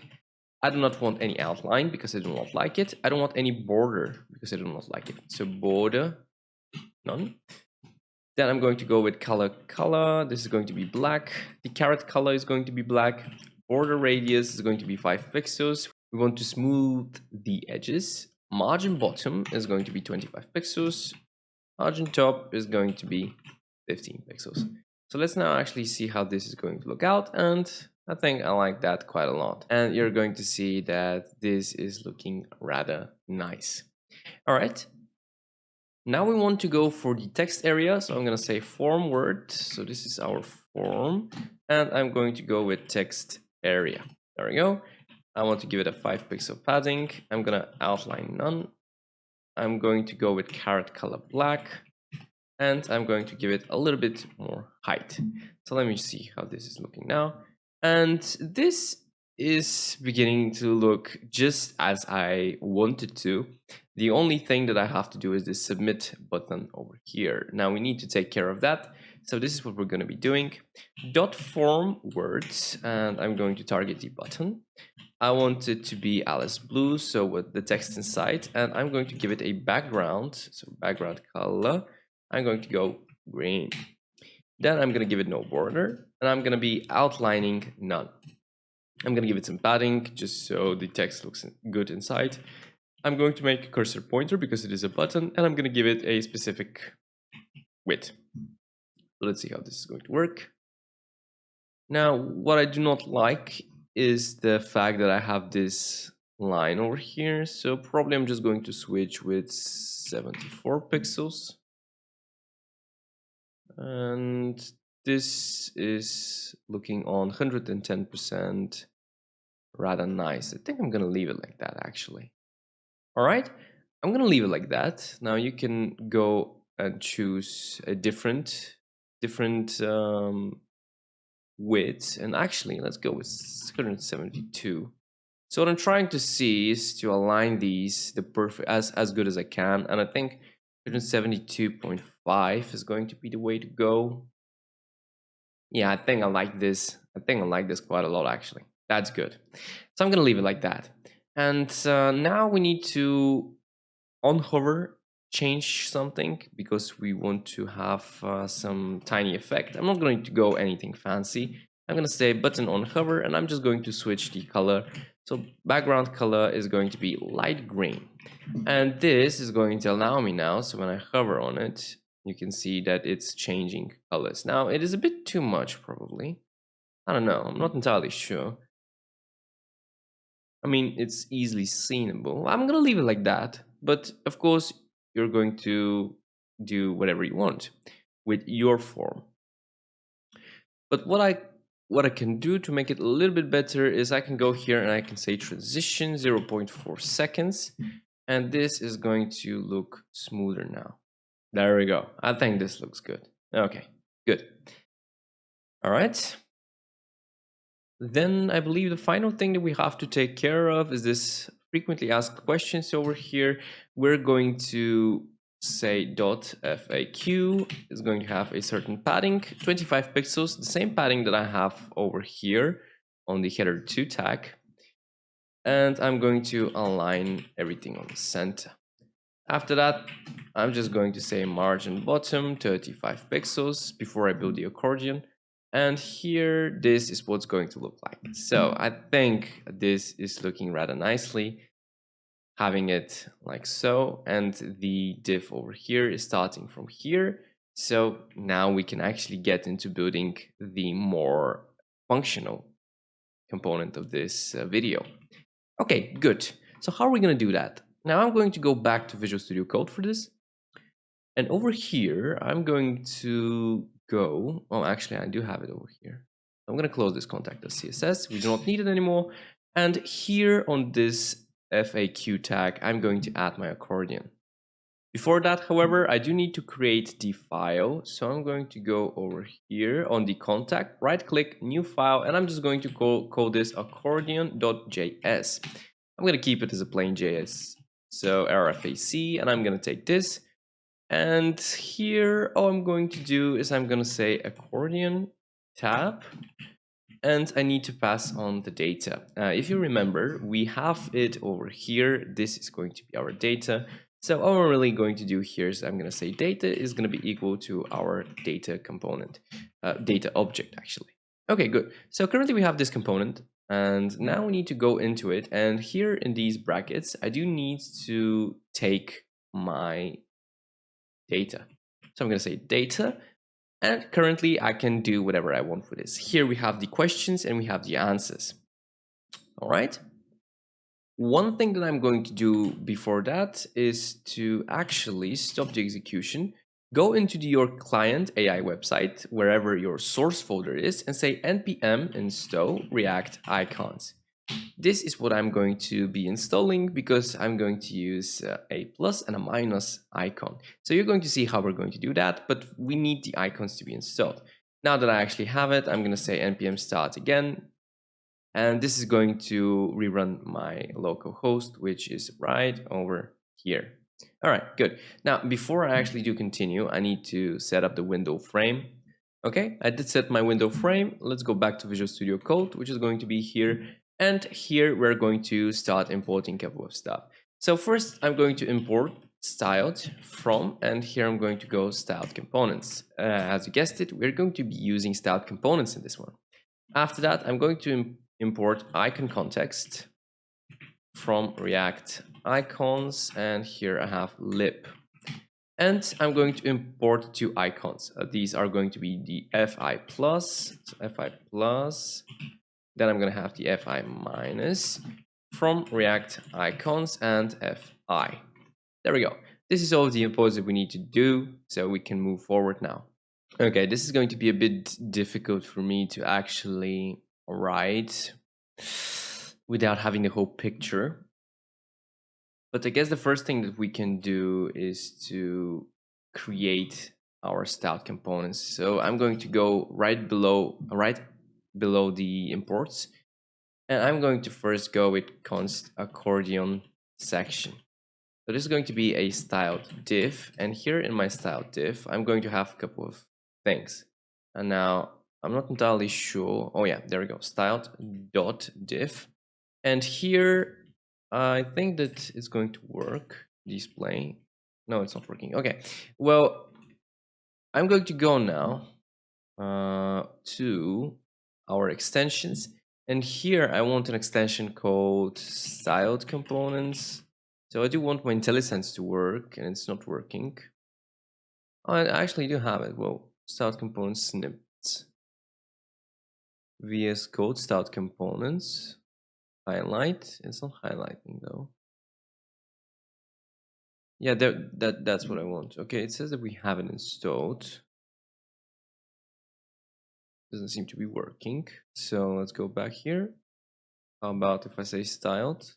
I do not want any outline because I do not like it. I don't want any border because I do not like it. So border, none. Then I'm going to go with color. This is going to be black. The caret color is going to be black. Border radius is going to be 5 pixels. We want to smooth the edges. Margin bottom is going to be 25 pixels. Margin top is going to be 15 pixels. So let's now actually see how this is going to look out, and I think I like that quite a lot. And you're going to see that this is looking rather nice. All right. Now we want to go for the text area. So I'm going to say form word. So this is our form, and I'm going to go with text area. There we go. I want to give it a 5 pixel padding. I'm going to outline none. I'm going to go with caret color black, and I'm going to give it a little bit more height. So let me see how this is looking now. And this is beginning to look just as I wanted to. The only thing that I have to do is this submit button over here. Now we need to take care of that. So this is what we're going to be doing. .form words, and I'm going to target the button. I want it to be Alice Blue, so with the text inside, and I'm going to give it a background, so background color. I'm going to go green. Then I'm going to give it no border, and I'm going to be outlining none. I'm going to give it some padding just so the text looks good inside. I'm going to make a cursor pointer because it is a button, and I'm going to give it a specific width. So let's see how this is going to work. Now, what I do not like is the fact that I have this line over here. So probably I'm just going to switch with 74 pixels. And this is looking on 110% rather nice. I think I'm gonna leave it like that actually. All right, I'm gonna leave it like that. Now you can go and choose a different width, and actually let's go with 672. So what I'm trying to see is to align these the perfect as good as I can, and I think 172.5 is going to be the way to go. Yeah, I think I like this. I think I like this quite a lot actually. That's good. So I'm gonna leave it like that. And now we need to on hover change something because we want to have some tiny effect. I'm not going to go anything fancy. I'm going to say button on hover, and I'm just going to switch the color. So background color is going to be light green, and this is going to allow me now, so when I hover on it, you can see that it's changing colors. Now it is a bit too much probably. I don't know, I'm not entirely sure. I mean, it's easily seenable. I'm gonna leave it like that, but of course, you're going to do whatever you want with your form. But what I can do to make it a little bit better is I can go here and I can say transition 0.4 seconds, and this is going to look smoother now. There we go. I think this looks good. Okay, good. All right. Then I believe the final thing that we have to take care of is this frequently asked questions over here. We're going to say .faq is going to have a certain padding, 25 pixels, the same padding that I have over here on the header 2 tag. And I'm going to align everything on the center. After that, I'm just going to say margin bottom 35 pixels before I build the accordion. And here, this is what's going to look like. So I think this is looking rather nicely, having it like so. And the div over here is starting from here. So now we can actually get into building the more functional component of this video. Okay, good. So how are we going to do that? Now I'm going to go back to Visual Studio Code for this. And over here, I'm going to go, oh, actually I do have it over here. I'm going to close this contact.css. We do not need it anymore. And here on this FAQ tag, I'm going to add my accordion. Before that, however, I do need to create the file. So I'm going to go over here on the contact, right click, new file, and I'm just going to call this accordion.js. I'm going to keep it as a plain JS. So RFAC, and I'm going to take this. And here, all I'm going to do is I'm going to say accordion tab, and I need to pass on the data. If you remember, we have it over here. This is going to be our data. So all we're really going to do here is I'm going to say data is going to be equal to our data component, data object actually. Okay, good. So currently we have this component, and now we need to go into it. And here in these brackets, I do need to take my data. So I'm going to say data, and currently I can do whatever I want with this. Here we have the questions and we have the answers. All right. One thing that I'm going to do before that is to actually stop the execution, go into your client AI website, wherever your source folder is, and say npm install react icons. This is what I'm going to be installing because I'm going to use a plus and a minus icon. So you're going to see how we're going to do that, but we need the icons to be installed. Now that I actually have it, I'm going to say npm start again. And this is going to rerun my local host, which is right over here. All right, good. Now, before I actually do continue, I need to set up the window frame. Okay, I did set my window frame. Let's go back to Visual Studio Code, which is going to be here. And here we're going to start importing a couple of stuff. So first, I'm going to import styled from, and here I'm going to go styled components. As you guessed it, we're going to be using styled components in this one. After that, I'm going to import icon context from React icons, and here I have lib. And I'm going to import two icons. These are going to be the fi plus, so fi plus, then I'm going to have the fi minus from React icons and fi. There we go. This is all the imports that we need to do, so we can move forward now. Okay, this is going to be a bit difficult for me to actually write. without having the whole picture. But I guess the first thing that we can do is to create our styled components. So I'm going to go right below the imports, and I'm going to first go with const accordion section. So this is going to be a styled div, and here in my styled div, I'm going to have a couple of things. And now I'm not entirely sure. Oh yeah, there we go. Styled dot div, and here I think that it's going to work. Display. No, it's not working. Okay. Well, I'm going to go now to our extensions, and here I want an extension called styled components. So I do want my IntelliSense to work, and it's not working. Oh, I actually do have it. Well, styled components snippets. VS Code styled components. Highlight. It's not highlighting though. Yeah, that's what I want. Okay, it says that we have it installed. Doesn't seem to be working. So let's go back here. How about if I say styled?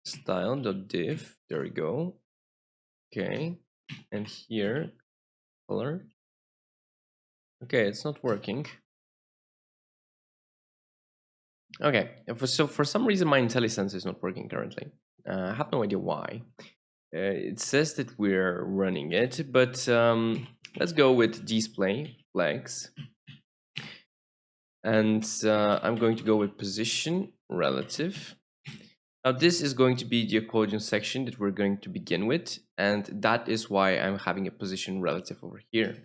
Style.div. There we go. Okay. And here, color. Okay, it's not working. Okay, so for some reason my IntelliSense is not working currently. I have no idea why. It says that we're running it, but let's go with display flags. And I'm going to go with position relative. Now this is going to be the accordion section that we're going to begin with, and that is why I'm having a position relative over here.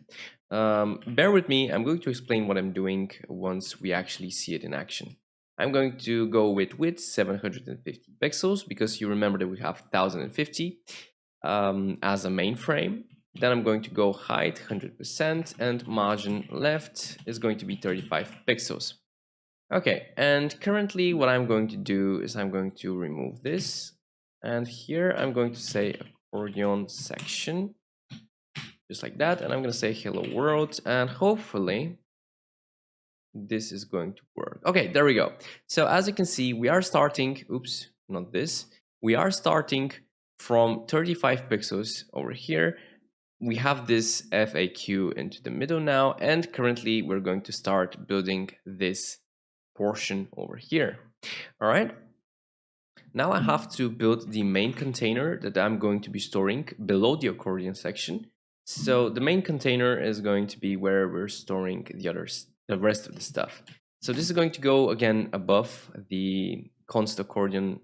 Bear with me, I'm going to explain what I'm doing once we actually see it in action. I'm going to go with width 750 pixels because you remember that we have 1050 as a main frame. Then I'm going to go height 100% and margin left is going to be 35 pixels. Okay, and currently what I'm going to do is I'm going to remove this, and here I'm going to say accordion section, just like that, and I'm going to say hello world, and hopefully this is going to work. Okay, there we go. So as you can see, we are starting, oops, not this, we are starting from 35 pixels over here. We have this FAQ into the middle now, and currently we're going to start building this portion over here. All right. Now I have to build the main container that I'm going to be storing below the accordion section. So the main container is going to be where we're storing the rest of the stuff. So this is going to go again above the const accordion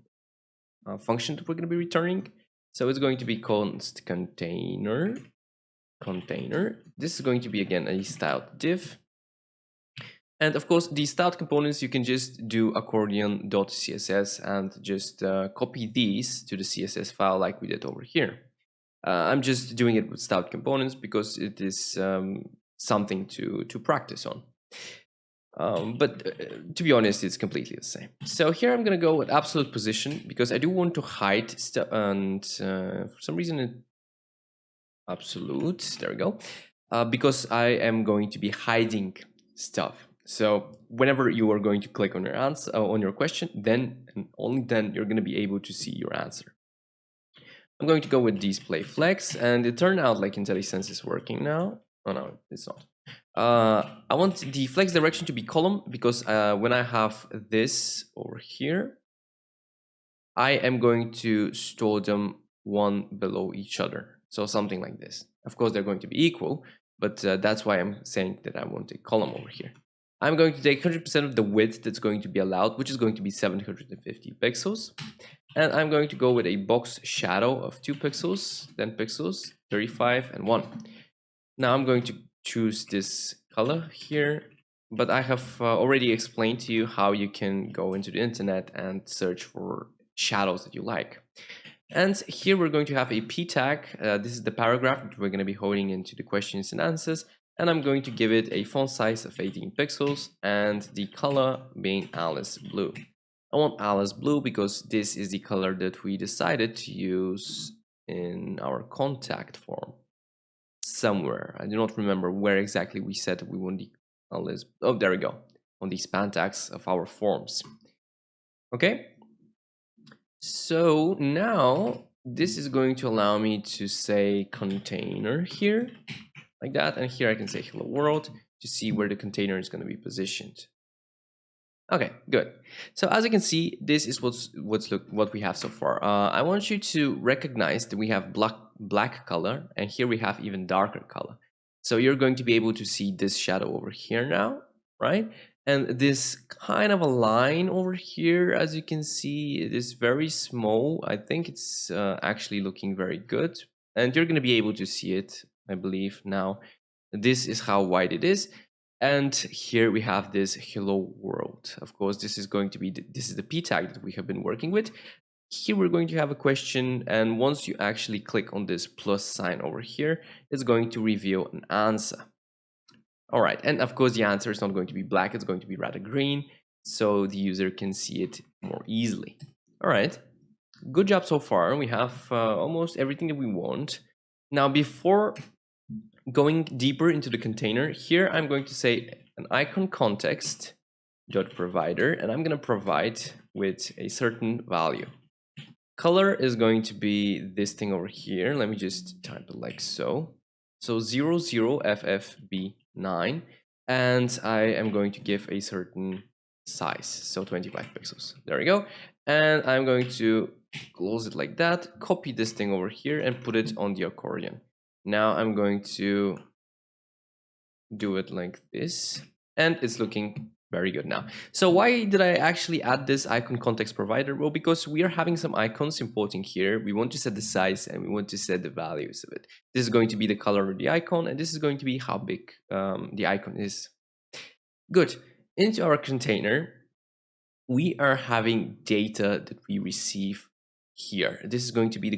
function that we're going to be returning. So it's going to be const container. This is going to be again a styled div. And of course, the styled components, you can just do accordion.css and just copy these to the CSS file like we did over here. I'm just doing it with styled components because it is something to practice on. But to be honest, it's completely the same. So here I'm going to go with absolute position because I do want to hide stuff, and for some reason it absolute, there we go, because I am going to be hiding stuff. So whenever you are going to click on your answer on your question, then and only then you're going to be able to see your answer. I'm going to go with display flex, and it turned out like IntelliSense is working now. Oh no, it's not. I want the flex direction to be column because when I have this over here, I am going to store them one below each other. So something like this. Of course, they're going to be equal, but that's why I'm saying that I want a column over here. I'm going to take 100% of the width that's going to be allowed, which is going to be 750 pixels. And I'm going to go with a box shadow of 2 pixels, 10 pixels, 35, and 1. Now I'm going to choose this color here, but I have already explained to you how you can go into the internet and search for shadows that you like. And here we're going to have a p tag. This is the paragraph that we're going to be holding into the questions and answers. And I'm going to give it a font size of 18 pixels and the color being Alice Blue. I want Alice Blue because this is the color that we decided to use in our contact form somewhere. I do not remember where exactly we said that we want the Alice. Oh, there we go. On the span tags of our forms. Okay, so now this is going to allow me to say container here, like that, and here I can say hello world to see where the container is going to be positioned. Okay, good. So as you can see, this is what we have so far. I want you to recognize that we have black color, and here we have even darker color. So you're going to be able to see this shadow over here now, right? And this kind of a line over here, as you can see, it is very small. I think it's actually looking very good, and you're going to be able to see it, I believe, now. This is how wide it is. And here we have this hello world. Of course, this is going to be this is the p tag that we have been working with. Here we're going to have a question, and once you actually click on this plus sign over here, it's going to reveal an answer. All right, and of course the answer is not going to be black, it's going to be rather green, so the user can see it more easily. All right, good job so far. We have almost everything that we want. Now, before going deeper into the container, here I'm going to say an icon context dot provider, and I'm going to provide with a certain value. Color is going to be this thing over here. Let me just type it like so. So 00FFB9, and I am going to give a certain size, so 25 pixels. There we go. And I'm going to close it like that, copy this thing over here and put it on the accordion. Now I'm going to do it like this, and it's looking very good now. So why did I actually add this icon context provider? Well, because we are having some icons importing here. We want to set the size and we want to set the values of it. This is going to be the color of the icon, and this is going to be how big the icon is. Good. Into our container, we are having data that we receive here. This is going to be the